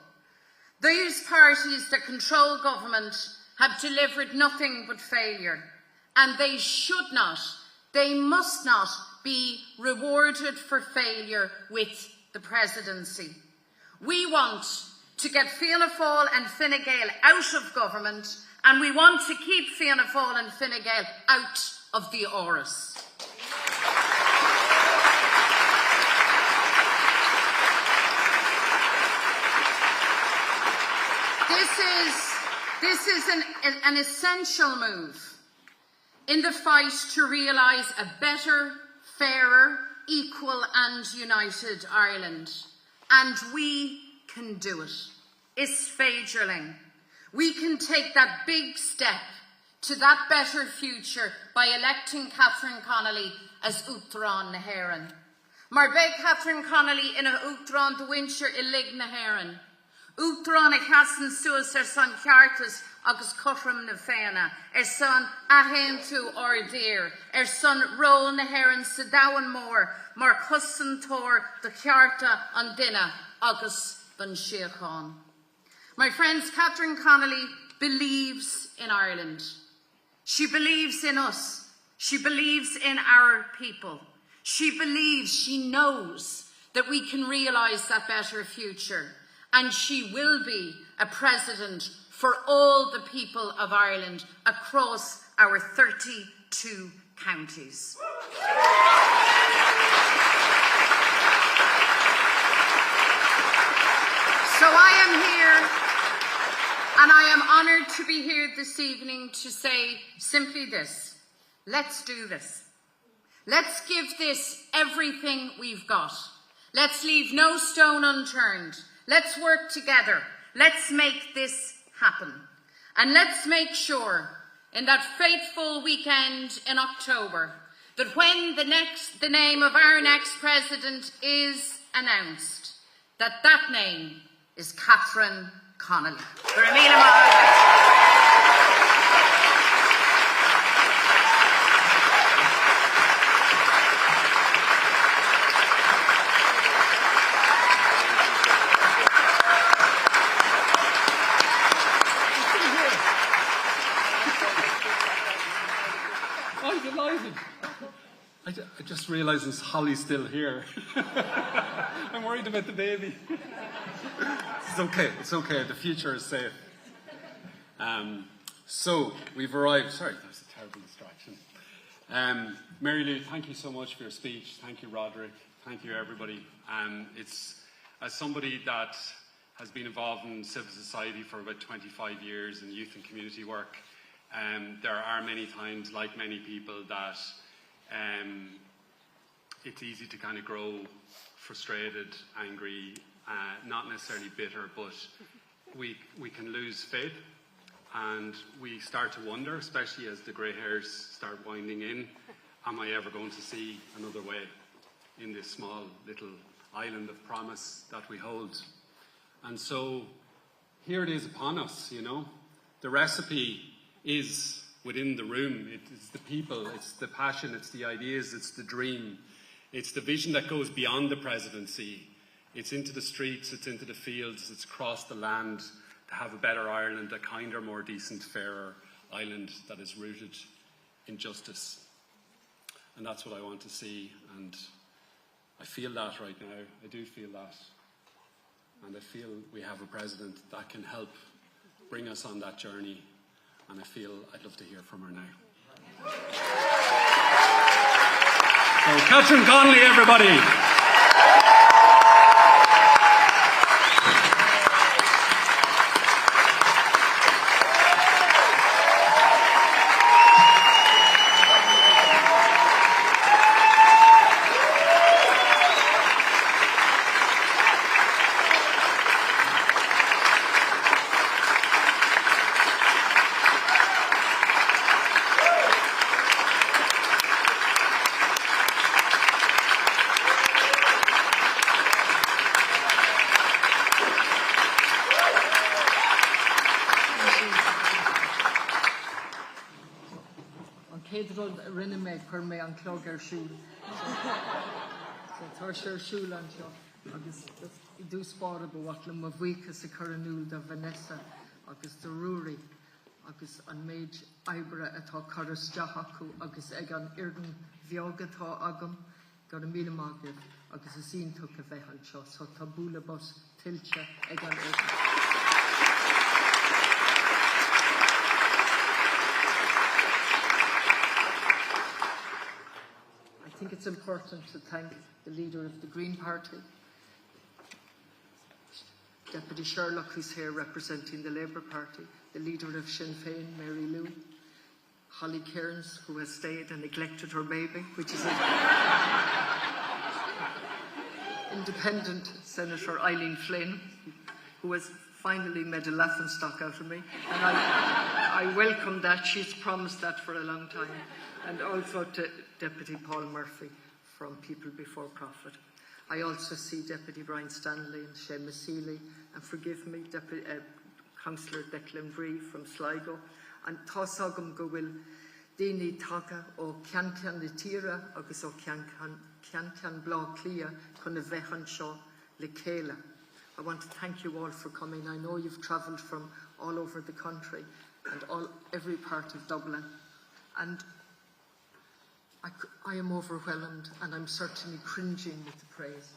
Those parties that control government have delivered nothing but failure, and they should not, they must not be rewarded for failure with the presidency. We want to get Fianna Fáil and Fine Gael out of government, and we want to keep Fianna Fáil and Fine Gael out of the Áras. This is an essential move in the fight to realise a better, fairer, equal and united Ireland. And we can do it. Is féidirling. We can take that big step to that better future by electing Catherine Connolly as Uachtaráin na hÉireann. Mar beidh Catherine Connolly ina Uachtaráin do Winter I lig na hÉireann. Uachtaráin a cheasan suas san ceartas agus cothram na féine, son ahéantú ordair, son ról na hÉireann sa dawan mór, mar cusan tóir do cearta an duine agus ban síocháin. My friends, Catherine Connolly believes in Ireland. She believes in us. She believes in our people. She believes, she knows that we can realise that better future. And she will be a president for all the people of Ireland across our 32 counties. So I am here, and I am honoured to be here this evening to say simply this: let's do this. Let's give this everything we've got. Let's leave no stone unturned. Let's work together. Let's make this happen. And let's make sure in that fateful weekend in October that when the name of our next president is announced, that name is Catherine Connolly. I'm delighted. I just realised Holly's still here. I'm worried about the baby. It's okay. It's okay. The future is safe. So we've arrived. Sorry, that was a terrible distraction. Mary Lou, thank you so much for your speech. Thank you, Roderick. Thank you, everybody. It's as somebody that has been involved in civil society for about 25 years in youth and community work. There are many times, like many people, that it's easy to kind of grow frustrated, angry, not necessarily bitter, but we can lose faith, and we start to wonder, especially as the grey hairs start winding in, am I ever going to see another way in this small little island of promise that we hold? And so here it is upon us, you know. The recipe is within the room. It is the people, it's the passion, it's the ideas, it's the dream. It's the vision that goes beyond the presidency. It's into the streets, it's into the fields, it's across the land to have a better Ireland, a kinder, more decent, fairer Ireland that is rooted in justice. And that's what I want to see, and I feel that right now. I do feel that. And I feel we have a president that can help bring us on that journey. And I feel I'd love to hear from her now. So, Catherine Connolly, everybody. rinne me chur mé an clog ar siúl. Tar sé ar siúl an seo. Agus I dús spára ba wat le ma bhuichas a chur anúl da Vanessa agus da Rúri agus an méid aibre atá choras deachaú agus ag an irden bheogatá agam gur a míle mágah agus a sín tu a bheith an seo so tá búla bos tiltte ag an irden. I think it's important to thank the leader of the Green Party, Deputy Sherlock, who's here representing the Labour Party, the leader of Sinn Fein, Mary Lou, Holly Cairns, who has stayed and neglected her baby, which is Independent Senator Eileen Flynn, who has finally made a laughing stock out of me. And I welcome that. She's promised that for a long time. And also to Deputy Paul Murphy from People Before Profit. I also see Deputy Brian Stanley and Seamus Seeley, and forgive me, Councillor Declan Bree from Sligo, and Tosagam Gowil, Dini Taka, o Cian the Tira, agus o Cian Bla Clia, Conna Vechan Shaw, Lekela. I want to thank you all for coming. I know you've travelled from all over the country and every part of Dublin. And I am overwhelmed, and I'm certainly cringing with the praise.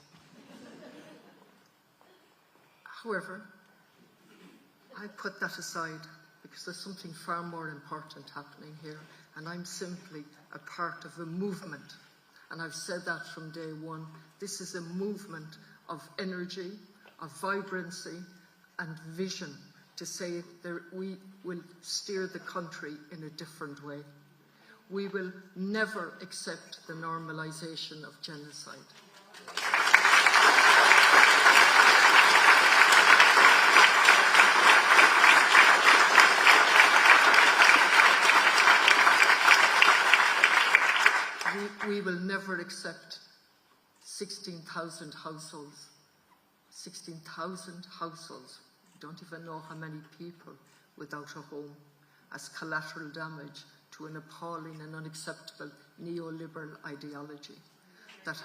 However, I put that aside because there's something far more important happening here, and I'm simply a part of a movement. And I've said that from day one. This is a movement of energy, of vibrancy and vision to say that we will steer the country in a different way. We will never accept the normalisation of genocide. We will never accept 16,000 households. 16,000 households. We don't even know how many people without a home as collateral damage to an appalling and unacceptable neoliberal ideology that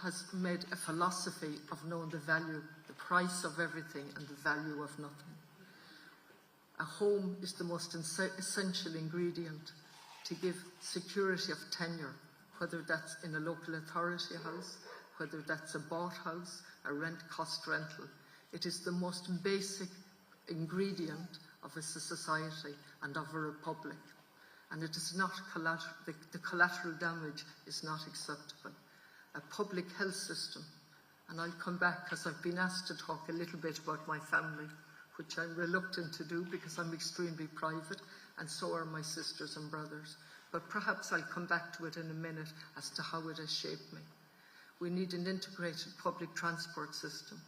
has made a philosophy of knowing the value, the price of everything and the value of nothing. A home is the most essential ingredient to give security of tenure, whether that's in a local authority house, whether that's a bought house, a rent-cost rental. It is the most basic ingredient of a society and of a republic. And it is not the collateral damage is not acceptable. A public health system, and I'll come back because I've been asked to talk a little bit about my family, which I'm reluctant to do because I'm extremely private, and so are my sisters and brothers. But perhaps I'll come back to it in a minute as to how it has shaped me. We need an integrated public transport system.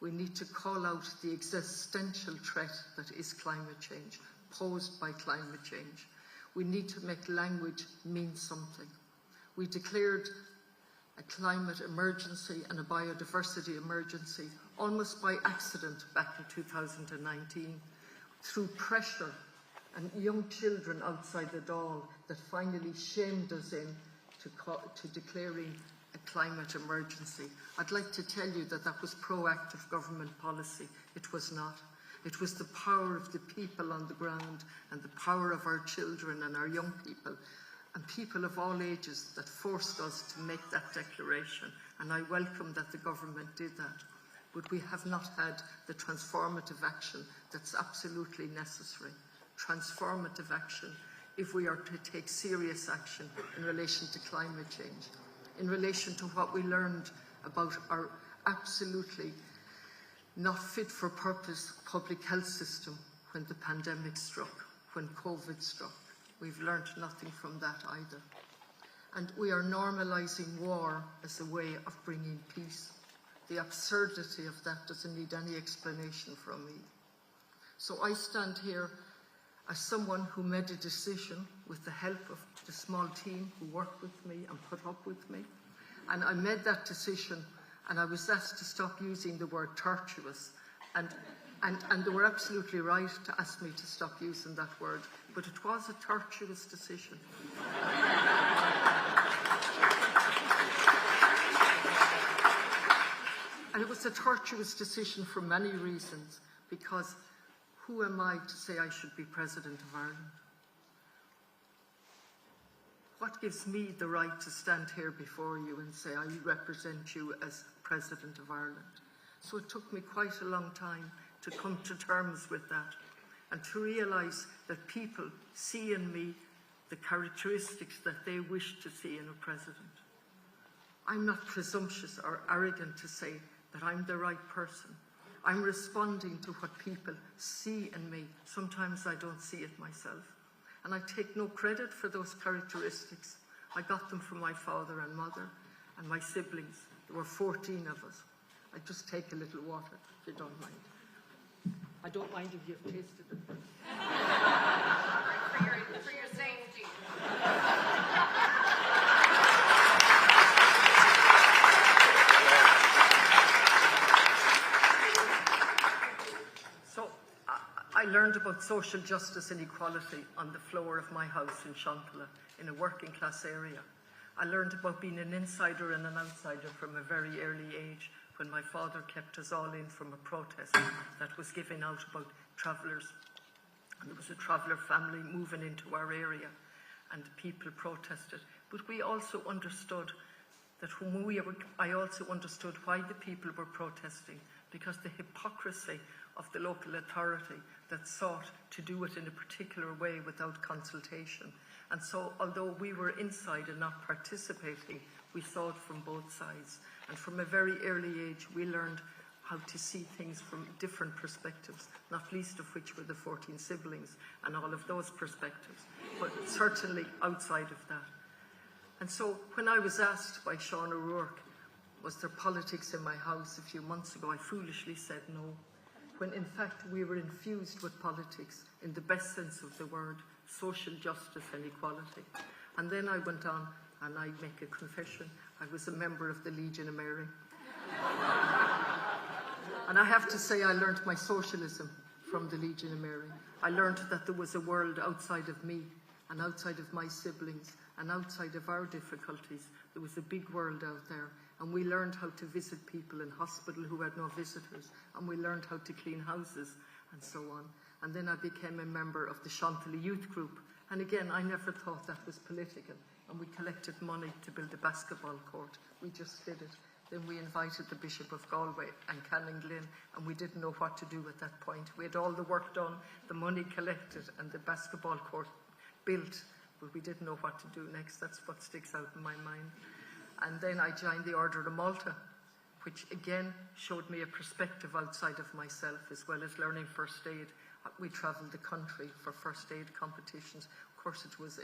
We need to call out the existential threat that is climate change, posed by climate change. We need to make language mean something. We declared a climate emergency and a biodiversity emergency almost by accident back in 2019 through pressure and young children outside the Dáil that finally shamed us to declaring a climate emergency. I'd like to tell you that that was proactive government policy. It was not. It was the power of the people on the ground and the power of our children and our young people and people of all ages that forced us to make that declaration. And I welcome that the government did that. But we have not had the transformative action that's absolutely necessary. Transformative action if we are to take serious action in relation to climate change, in relation to what we learned about our absolutely not fit for purpose public health system when the pandemic struck, when COVID struck. We've learned nothing from that either. And we are normalising war as a way of bringing peace. The absurdity of that doesn't need any explanation from me. So I stand here as someone who made a decision with the help of the small team who worked with me and put up with me. And I made that decision and I was asked to stop using the word tortuous. And they were absolutely right to ask me to stop using that word. But it was a tortuous decision. And it was a tortuous decision for many reasons, because who am I to say I should be President of Ireland? What gives me the right to stand here before you and say I represent you as President of Ireland? So it took me quite a long time to come to terms with that and to realise that people see in me the characteristics that they wish to see in a president. I'm not presumptuous or arrogant to say that I'm the right person. I'm responding to what people see in me. Sometimes I don't see it myself. And I take no credit for those characteristics. I got them from my father and mother and my siblings. There were 14 of us. I just take a little water, if you don't mind. I don't mind if you've tasted it. For your safety. So I learned about social justice and equality on the floor of my house in Shonpilla, in a working class area. I learned about being an insider and an outsider from a very early age, when my father kept us all in from a protest that was given out about travellers. And there was a traveller family moving into our area and people protested. But we also understood that I also understood why the people were protesting, because the hypocrisy of the local authority that sought to do it in a particular way without consultation. And so, although we were inside and not participating, we saw it from both sides. And from a very early age, we learned how to see things from different perspectives, not least of which were the 14 siblings and all of those perspectives, but certainly outside of that. And so when I was asked by Sean O'Rourke, was there politics in my house a few months ago, I foolishly said no, when in fact we were infused with politics in the best sense of the word, social justice and equality. And then I went on, and I make a confession, I was a member of the Legion of Mary. And I have to say I learned my socialism from the Legion of Mary. I learned that there was a world outside of me and outside of my siblings and outside of our difficulties. There was a big world out there. And we learned how to visit people in hospital who had no visitors. And we learned how to clean houses and so on. And then I became a member of the Chantilly Youth Group. And again, I never thought that was political. And we collected money to build a basketball court. We just did it. Then we invited the Bishop of Galway and Canning-Glynn, and we didn't know what to do at that point. We had all the work done, the money collected, and the basketball court built, but we didn't know what to do next. That's what sticks out in my mind. And then I joined the Order of Malta, which again showed me a perspective outside of myself, as well as learning first aid. We travelled the country for first aid competitions. Of course, it was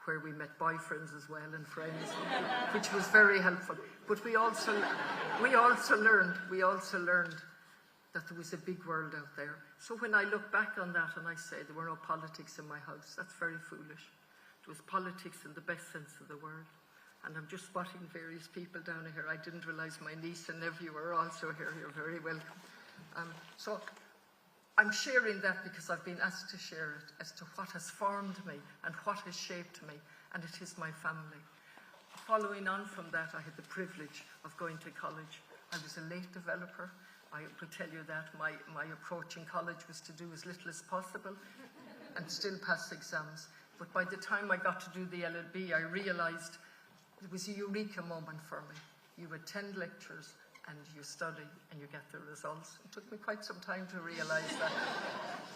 where we met boyfriends as well and friends, which was very helpful. But we also learned that there was a big world out there. So when I look back on that and I say there were no politics in my house, that's very foolish. There was politics in the best sense of the word. And I'm just spotting various people down here. I didn't realise my niece and nephew were also here. You're very welcome. So I'm sharing that because I've been asked to share it as to what has formed me and what has shaped me, and it is my family. Following on from that, I had the privilege of going to college. I was a late developer. I will tell you that my approach in college was to do as little as possible and still pass exams. But by the time I got to do the LLB, I realised it was a eureka moment for me. You attend lectures, and you study and you get the results. It took me quite some time to realise that.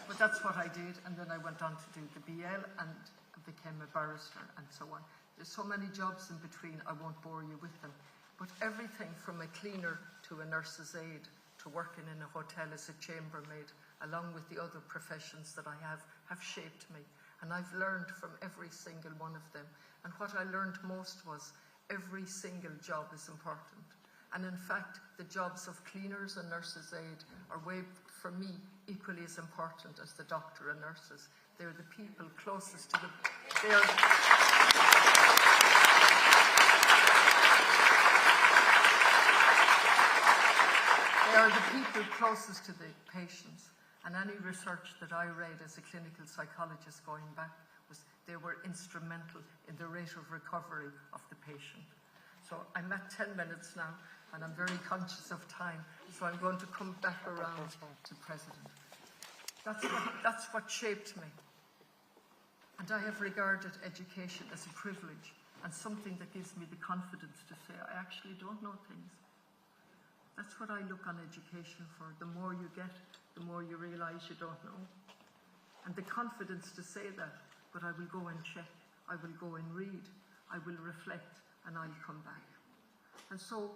But that's what I did, and then I went on to do the BL and became a barrister and so on. There's so many jobs in between, I won't bore you with them. But everything from a cleaner to a nurse's aide to working in a hotel as a chambermaid, along with the other professions that I have shaped me. And I've learned from every single one of them. And what I learned most was every single job is important. And in fact, the jobs of cleaners and nurses' aid are for me, equally as important as the doctor and nurses. They're the people closest to they are the people closest to the patients. And any research that I read as a clinical psychologist going back was they were instrumental in the rate of recovery of the patient. So I'm at 10 minutes now, and I'm very conscious of time, so I'm going to come back around to President. That's what shaped me. And I have regarded education as a privilege and something that gives me the confidence to say I actually don't know things. That's what I look on education for. The more you get, the more you realise you don't know. And the confidence to say that, but I will go and check, I will go and read, I will reflect, and I'll come back. And so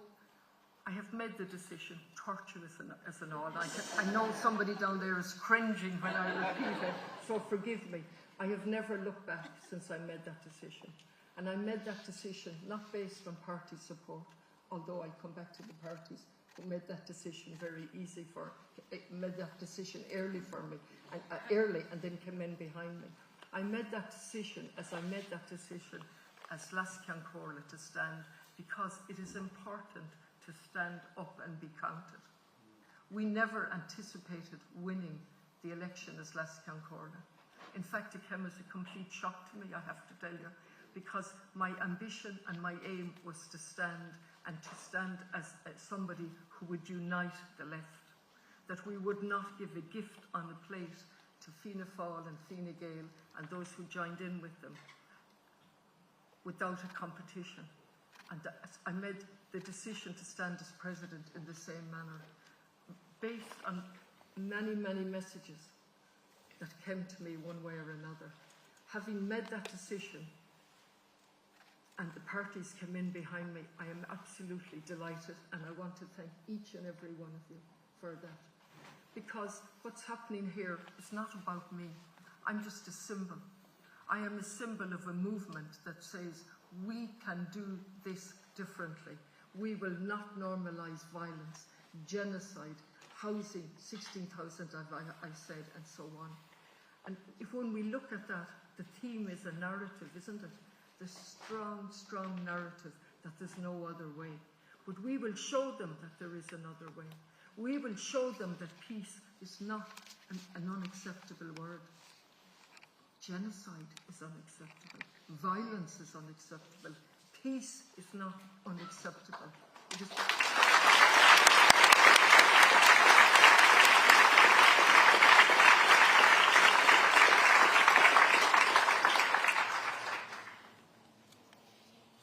I have made the decision, tortuous as an all. I know somebody down there is cringing when I repeat it, so forgive me. I have never looked back since I made that decision. And I made that decision not based on party support, although I come back to the parties who made that decision very easy made that decision early for me, and then came in behind me. I made that decision as Lascian Corla to stand, because it is important to stand up and be counted. We never anticipated winning the election as Lascian Corla. In fact, it came as a complete shock to me, I have to tell you, because my ambition and my aim was to stand as somebody who would unite the left, that we would not give a gift on a plate to Fianna Fáil and Fine Gael and those who joined in with them without a competition. And I made the decision to stand as president in the same manner, based on many, many messages that came to me one way or another. Having made that decision, and the parties came in behind me, I am absolutely delighted, and I want to thank each and every one of you for that. Because what's happening here is not about me. I'm just a symbol. I am a symbol of a movement that says we can do this differently. We will not normalise violence, genocide, housing, 16,000 I said, and so on. And if when we look at that, the theme is a narrative, isn't it? The strong, strong narrative that there's no other way. But we will show them that there is another way. We will show them that peace is not an unacceptable word. Genocide is unacceptable. Violence is unacceptable. Peace is not unacceptable. It is.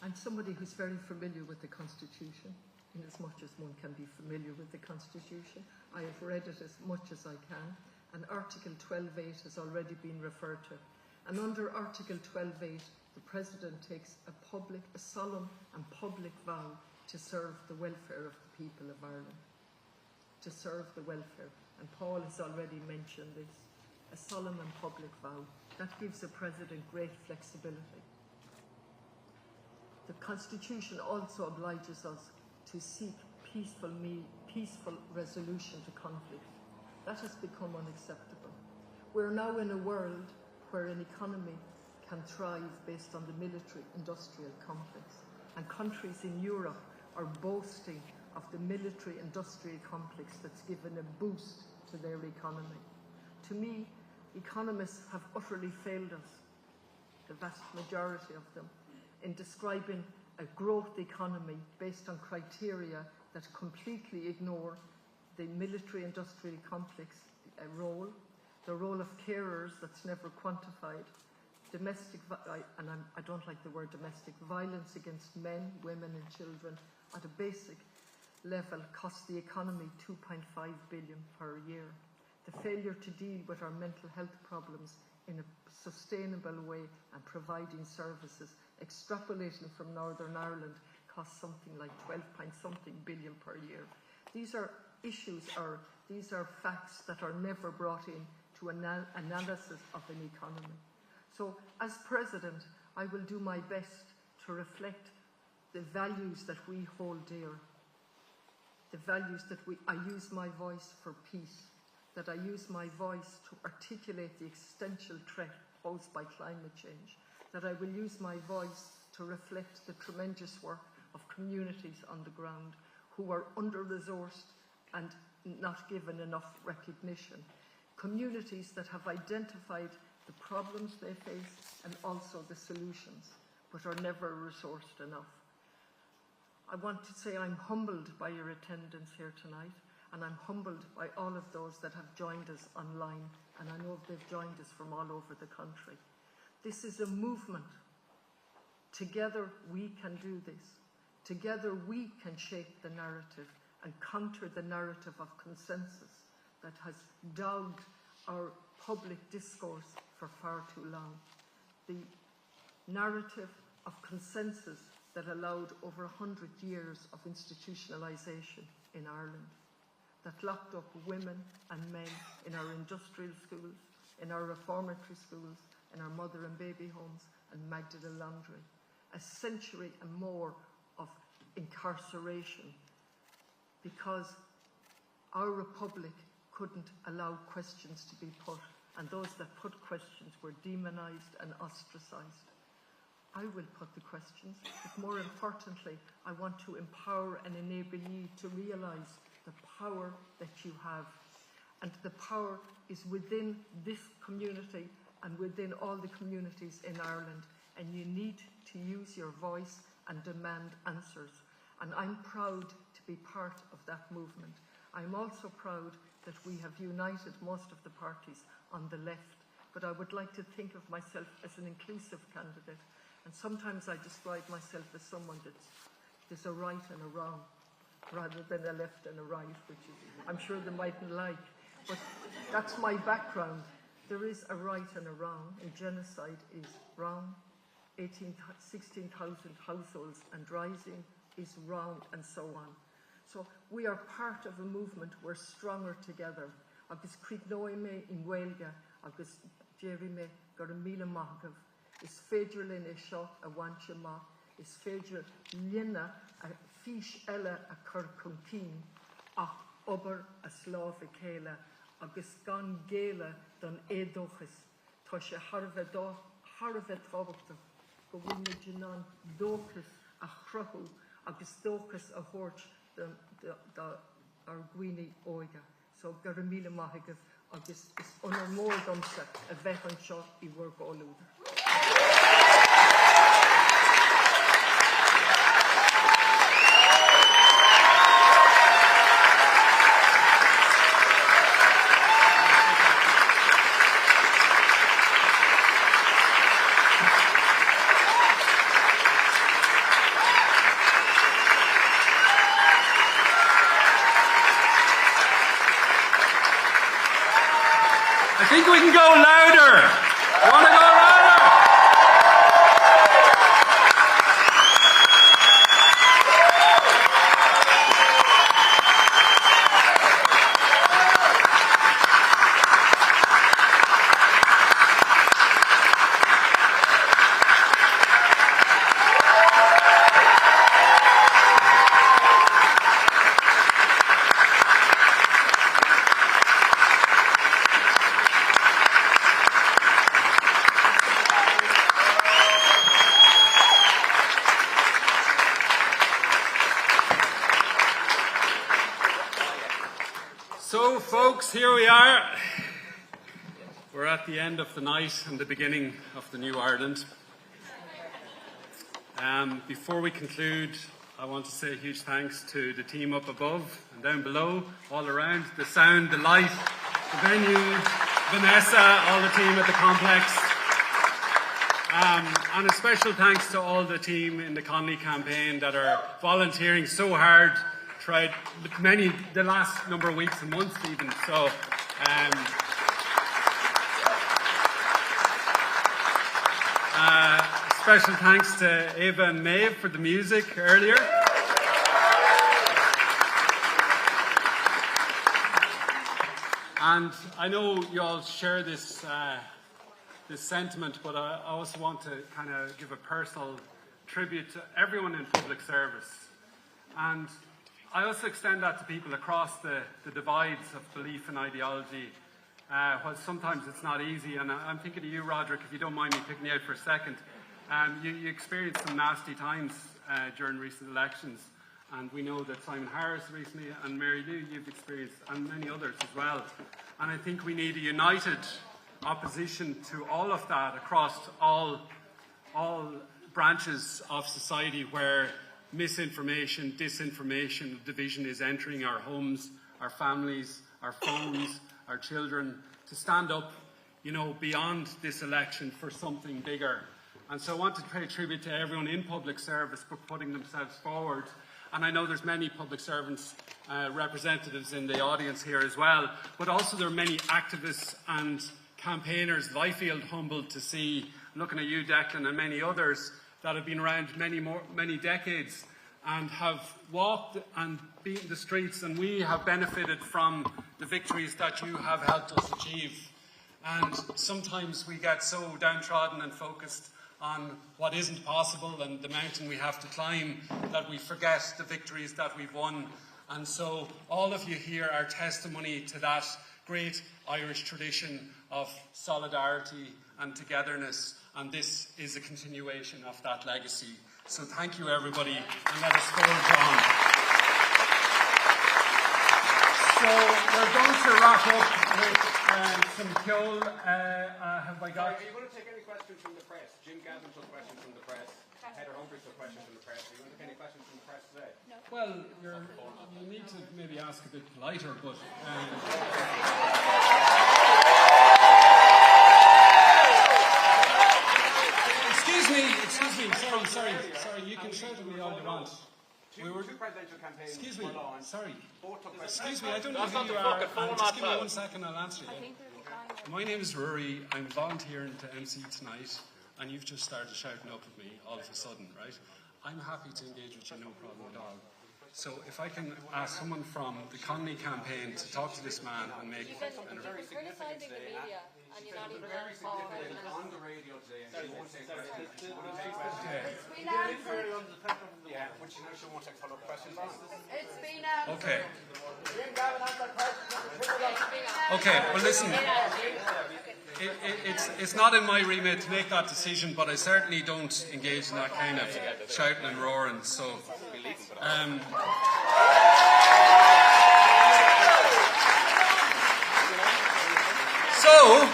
I'm somebody who's very familiar with the Constitution, in as much as one can be familiar with the Constitution. I have read it as much as I can, and Article 12.8 has already been referred to. And under Article 12.8, the President takes a solemn and public vow to serve the welfare of the people of Ireland. To serve the welfare. And Paul has already mentioned this. A solemn and public vow. That gives a President great flexibility. The Constitution also obliges us to seek peaceful resolution to conflict. That has become unacceptable. We're now in a world where an economy can thrive based on the military-industrial complex. And countries in Europe are boasting of the military-industrial complex that's given a boost to their economy. To me, economists have utterly failed us, the vast majority of them, in describing a growth economy based on criteria that completely ignore the military-industrial complex role, the role of carers that's never quantified, I don't like the word domestic, violence against men, women and children at a basic level costs the economy $2.5 billion per year. The failure to deal with our mental health problems in a sustainable way and providing services, extrapolating from Northern Ireland, costs something like 12-point-something billion per year. These are issues, these are facts that are never brought in to an analysis of an economy. So, as President, I will do my best to reflect the values that we hold dear, the values that I use my voice for peace, that I use my voice to articulate the existential threat posed by climate change, that I will use my voice to reflect the tremendous work of communities on the ground who are under-resourced and not given enough recognition. Communities that have identified the problems they face and also the solutions, but are never resourced enough. I want to say I'm humbled by your attendance here tonight, and I'm humbled by all of those that have joined us online, and I know they've joined us from all over the country. This is a movement. Together we can do this. Together we can shape the narrative and counter the narrative of consensus that has dogged our public discourse for far too long. The narrative of consensus that allowed over 100 years of institutionalisation in Ireland, that locked up women and men in our industrial schools, in our reformatory schools, in our mother and baby homes and Magdalene Laundry. A century and more of incarceration because our republic couldn't allow questions to be put, and those that put questions were demonised and ostracised. I will put the questions, but more importantly, I want to empower and enable you to realise the power that you have. And the power is within this community and within all the communities in Ireland, and you need to use your voice and demand answers. And I'm proud to be part of that movement. I'm also proud that we have united most of the parties on the left but I would like to think of myself as an inclusive candidate. And sometimes I describe myself as someone there's a right and a wrong, rather than a left and a right, which is, I'm sure they mightn't like. But that's my background. There is a right and a wrong, and genocide is wrong. 16,000 households and rising is wrong, and so on. So we are part of a movement. We're stronger together. Agus Creeknoime in Welga, agus Jerry me got a mila mahagav, is federal in a shot a wanchama, is federal lina a fish ella a kurkuntin, a ober a Slavicala, agus gan gala don edochis, tosha harve tobakta, go winna jinan dochis a chrahu, agus dochis a horch the Arguini oiga. So Garamila Mahagav agus is honor more domsa a veteran shot I work all over. I think we can go louder. Want to go louder? So, folks, here we are. We're at the end of the night and the beginning of the new Ireland. Before we conclude, I want to say a huge thanks to the team up above and down below, all around, the sound, the light, the venue, Vanessa, all the team at the complex. And a special thanks to all the team in the Connolly campaign that are volunteering so hard, tried the last number of weeks and months even. So, special thanks to Ava and Maeve for the music earlier. And I know you all share this sentiment, but I also want to kind of give a personal tribute to everyone in public service. And I also extend that to people across the divides of belief and ideology. While sometimes it's not easy, and I'm thinking of you, Roderick, if you don't mind me picking you out for a second. You experienced some nasty times during recent elections, and we know that Simon Harris recently, and Mary Lou, you've experienced, and many others as well. And I think we need a united opposition to all of that across all branches of society where misinformation, disinformation, division is entering our homes, our families, our phones, our children, to stand up, beyond this election for something bigger. And so I want to pay tribute to everyone in public service for putting themselves forward. And I know there's many public servants, representatives in the audience here as well, but also there are many activists and campaigners that I feel humbled to see, looking at you, Declan, and many others that have been around many decades and have walked and beaten the streets, and we have benefited from the victories that you have helped us achieve. And sometimes we get so downtrodden and focused on what isn't possible and the mountain we have to climb that we forget the victories that we've won. And so all of you here are testimony to that great Irish tradition of solidarity and togetherness, and this is a continuation of that legacy. So thank you, everybody, and let us forge on. So we're going to wrap up with some Kjol. Have I got... Are you going to take any questions from the press? Jim Gavin took questions from the press. Heather Humphreys took questions from the press. Are you going to take any questions from the press today? No. Well, you need to maybe ask a bit politer, but... excuse me, sorry. You can shout at me all you want. Two presidential campaigns. Excuse me, sorry. Excuse me, me, I don't know who you are. Just give me 1 second, I'll answer you. My name is Rory. I'm volunteering to MC tonight, and you've just started shouting up at me all of a sudden, right? I'm happy to engage with you, no problem at all. So if I can ask someone from the Connolly campaign to talk to this man and make... Very significant today. And you're not even on the radio today, and she won't take questions. Yeah, but she knows she won't take follow-up questions on. It's been Okay. Okay, well listen, it's not in my remit to make that decision, but I certainly don't engage in that kind of shouting and roaring, so... So,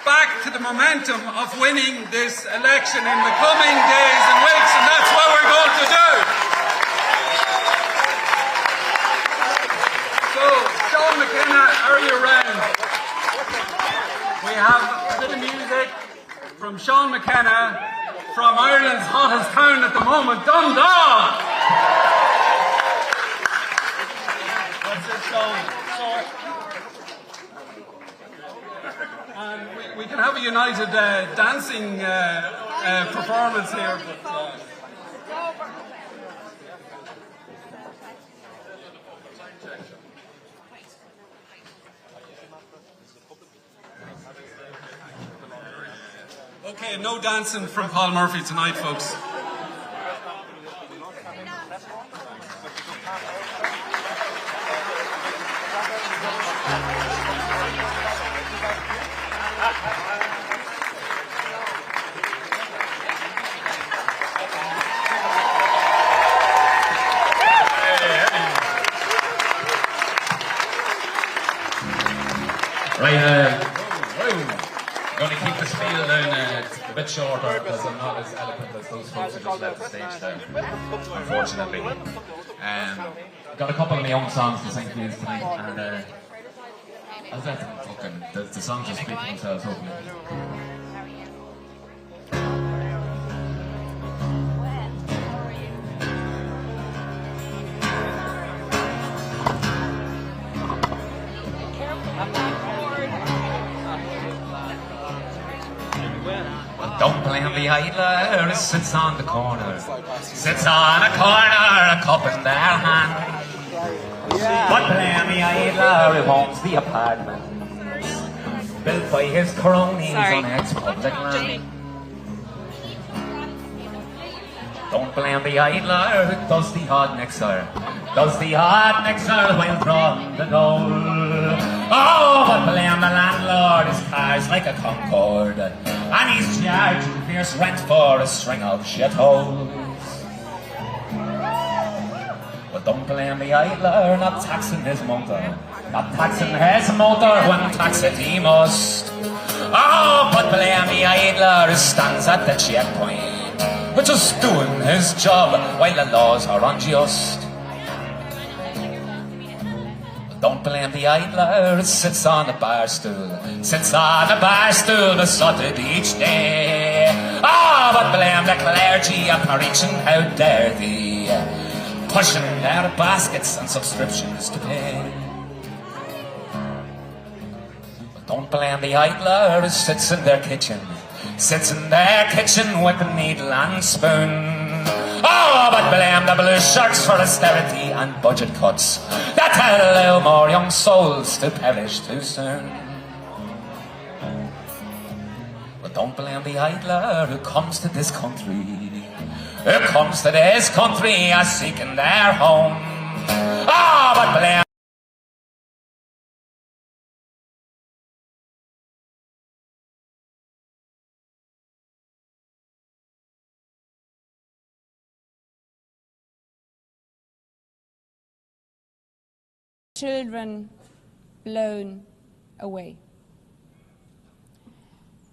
back to the momentum of winning this election in the coming days and weeks, and that's what we're going to do. So, Sean McKenna, are you around? We have a bit of music from Sean McKenna from Ireland's hottest town at the moment, Dundalk. That's it, Sean. And we can have a united dancing performance here. But, Okay, no dancing from Paul Murphy tonight, folks. Right, I'm going to keep the spiel down a bit shorter because I'm not as eloquent as those folks who just left the stage there, unfortunately. Got a couple of my own songs to sing for you tonight, and I'll let them fucking, the songs will speak for themselves, hopefully. Don't blame the idler, sits on the corner, sits on a corner, a cup in their hand. But blame the idler who owns the apartment, built by his cronies on ex-public land. Don't blame the idler who does the odd mixer, while drawing the dole. Oh, but blame the landlord, his car's like a Concorde, and he's charging fierce rent for a string of shitholes. But don't blame the idler, not taxing his motor, when tax it he must. Oh, but blame the idler who stands at the checkpoint, but just doing his job while the laws are unjust. Don't blame the idler who sits on the bar stool, besotted each day. Oh, but blame the clergy a preaching how dare they, pushing their baskets and subscriptions to pay. But don't blame the idler who sits in their kitchen with a needle and spoon. Oh, but blame the blue sharks for austerity and budget cuts that allow more young souls to perish too soon. But don't blame the idler who comes to this country, as seeking their home. Oh, but blame children blown away.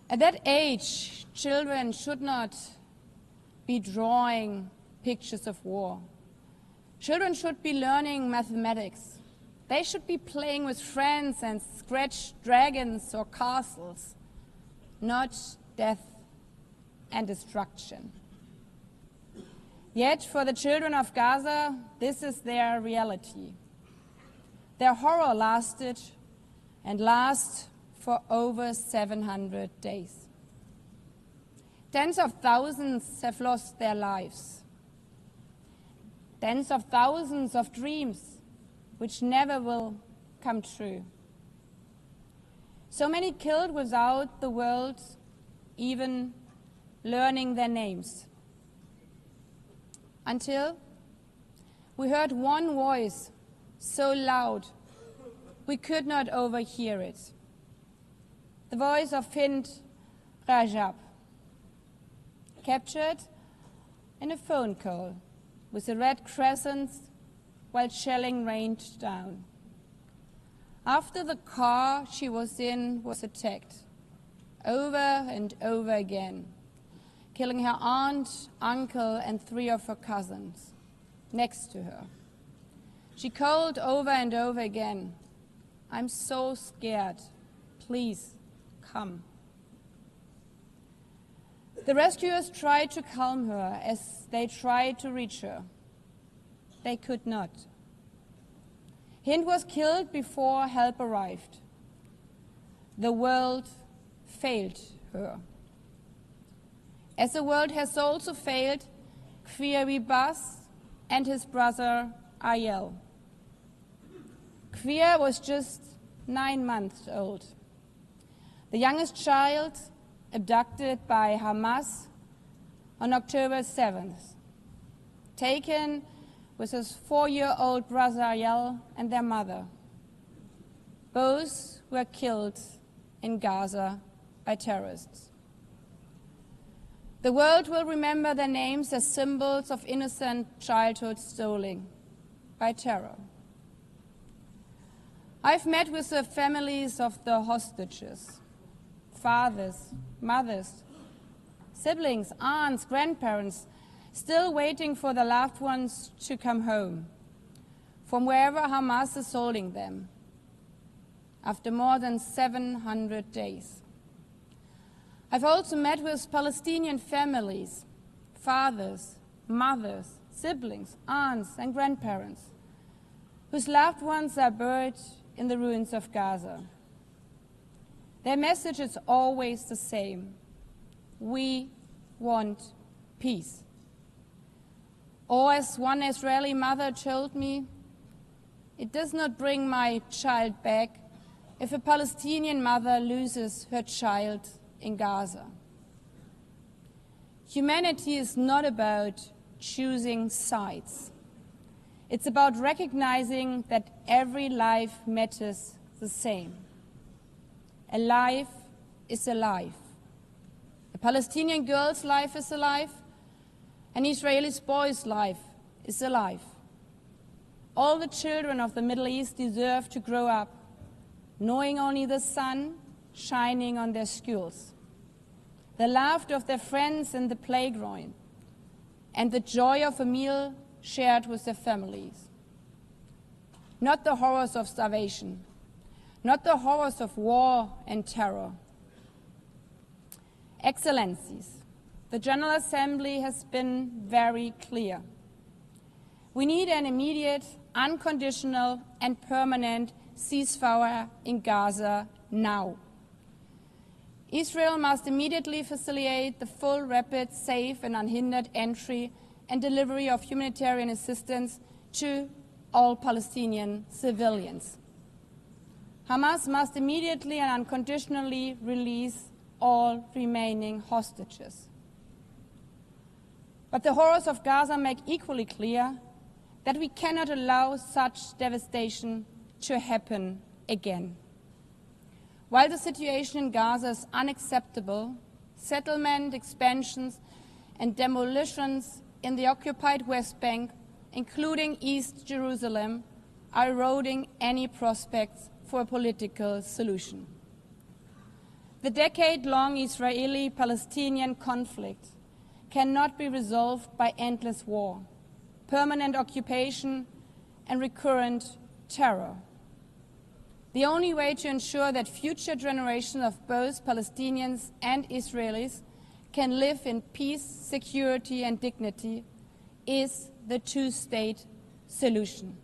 At that age, children should not be drawing pictures of war. Children should be learning mathematics. They should be playing with friends and scratch dragons or castles, not death and destruction. Yet for the children of Gaza, this is their reality. Their horror lasted and lasts for over 700 days. Tens of thousands have lost their lives. Tens of thousands of dreams which never will come true. So many killed without the world even learning their names. Until we heard one voice so loud we could not overhear it. The voice of Hind Rajab, captured in a phone call with a red crescent while shelling rained down. After the car she was in was attacked, over and over again, killing her aunt, uncle, and 3 of her cousins next to her. She called over and over again, "I'm so scared, please come." The rescuers tried to calm her as they tried to reach her. They could not. Hind was killed before help arrived. The world failed her. As the world has also failed Kfir Bas and his brother Ariel. Kfir was just 9 months old, the youngest child abducted by Hamas on October 7th, taken with his 4-year-old brother Ariel and their mother. Both were killed in Gaza by terrorists. The world will remember their names as symbols of innocent childhood stolen by terror. I've met with the families of the hostages, fathers, mothers, siblings, aunts, grandparents, still waiting for their loved ones to come home from wherever Hamas is holding them after more than 700 days. I've also met with Palestinian families, fathers, mothers, siblings, aunts, and grandparents, whose loved ones are buried in the ruins of Gaza. Their message is always the same: we want peace. Or as one Israeli mother told me, "It does not bring my child back if a Palestinian mother loses her child in Gaza." Humanity is not about choosing sides. It's about recognizing that every life matters the same. A life is a life. A Palestinian girl's life is a life. An Israeli boy's life is a life. All the children of the Middle East deserve to grow up knowing only the sun shining on their schools, the laughter of their friends in the playground, and the joy of a meal shared with their families. Not the horrors of starvation, not the horrors of war and terror. Excellencies, the General Assembly has been very clear. We need an immediate, unconditional, and permanent ceasefire in Gaza now. Israel must immediately facilitate the full, rapid, safe, and unhindered entry and delivery of humanitarian assistance to all Palestinian civilians. Hamas must immediately and unconditionally release all remaining hostages. But the horrors of Gaza make equally clear that we cannot allow such devastation to happen again. While the situation in Gaza is unacceptable, settlement expansions and demolitions in the occupied West Bank, including East Jerusalem, are eroding any prospects for a political solution. The decade-long Israeli-Palestinian conflict cannot be resolved by endless war, permanent occupation, and recurrent terror. The only way to ensure that future generations of both Palestinians and Israelis can live in peace, security and dignity is the two-state solution.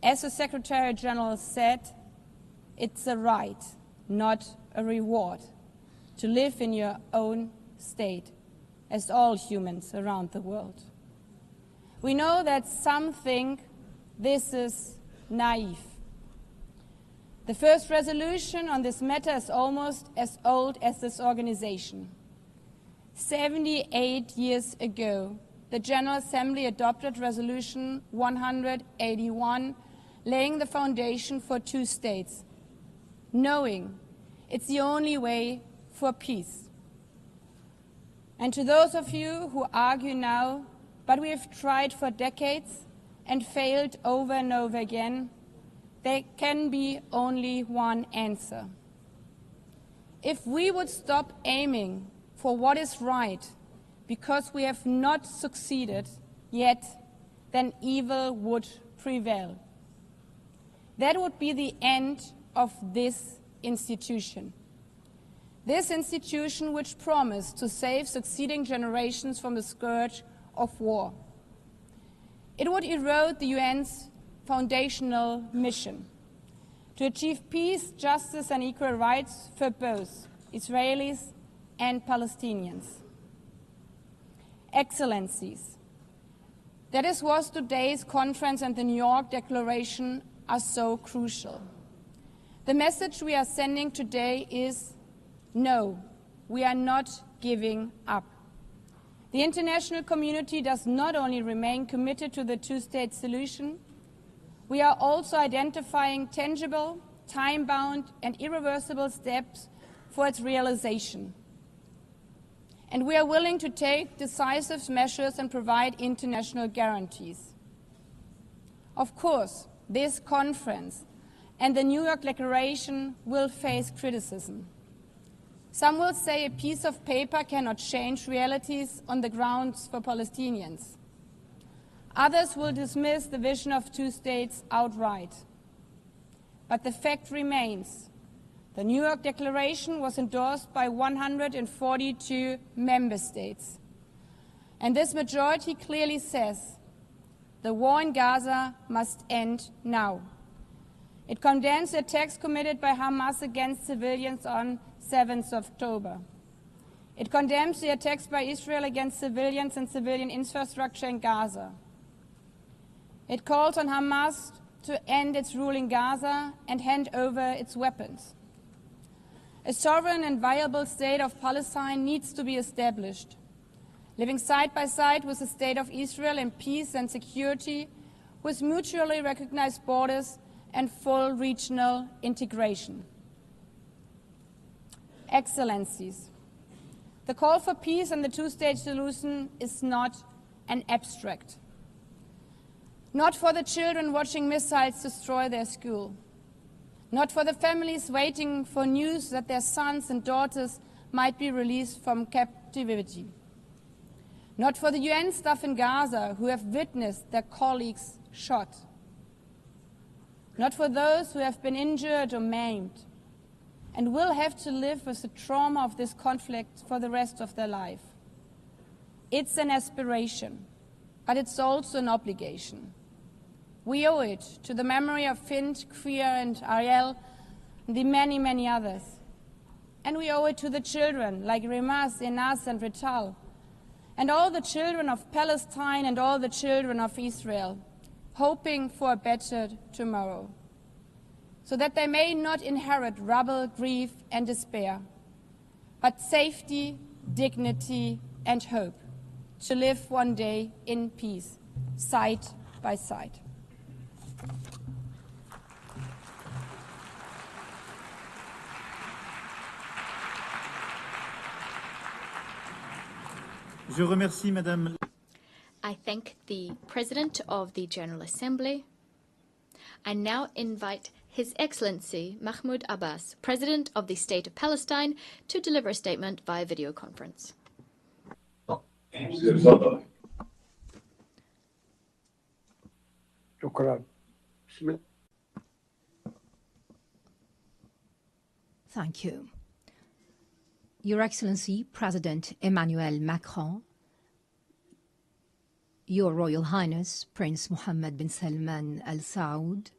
As the Secretary General said, it's a right, not a reward, to live in your own state, as all humans around the world. We know that some think this is naive. The first resolution on this matter is almost as old as this organization. 78 years ago, the General Assembly adopted Resolution 181, laying the foundation for two states, knowing it's the only way for peace. And to those of you who argue now, but we have tried for decades and failed over and over again, there can be only one answer. If we would stop aiming for what is right because we have not succeeded yet, then evil would prevail. That would be the end of this institution. This institution which promised to save succeeding generations from the scourge of war. It would erode the UN's foundational mission to achieve peace, justice and equal rights for both Israelis and Palestinians. Excellencies, that is what today's conference and the New York Declaration are so crucial. The message we are sending today is no, we are not giving up. The international community does not only remain committed to the two-state solution, we are also identifying tangible, time-bound and irreversible steps for its realization. And we are willing to take decisive measures and provide international guarantees. Of course, this conference and the New York Declaration will face criticism. Some will say a piece of paper cannot change realities on the grounds for Palestinians. Others will dismiss the vision of two states outright. But the fact remains, the New York Declaration was endorsed by 142 member states. And this majority clearly says the war in Gaza must end now. It condemns the attacks committed by Hamas against civilians on 7th of October. It condemns the attacks by Israel against civilians and civilian infrastructure in Gaza. It calls on Hamas to end its rule in Gaza and hand over its weapons. A sovereign and viable state of Palestine needs to be established, living side by side with the state of Israel in peace and security, with mutually recognized borders and full regional integration. Excellencies, the call for peace and the two-state solution is not an abstract. Not for the children watching missiles destroy their school. Not for the families waiting for news that their sons and daughters might be released from captivity. Not for the UN staff in Gaza who have witnessed their colleagues shot. Not for those who have been injured or maimed and will have to live with the trauma of this conflict for the rest of their life. It's an aspiration, but it's also an obligation. We owe it to the memory of Fint, Queer and Ariel and the many, many others. And we owe it to the children like Rimas, Enas and Rital, and all the children of Palestine and all the children of Israel, hoping for a better tomorrow, so that they may not inherit rubble, grief and despair, but safety, dignity and hope, to live one day in peace, side by side. Je remercie Madame. I thank the President of the General Assembly. I now invite His Excellency Mahmoud Abbas, President of the State of Palestine, to deliver a statement via video conference. Thank you. Your Excellency, President Emmanuel Macron, Your Royal Highness, Prince Mohammed bin Salman Al Saud,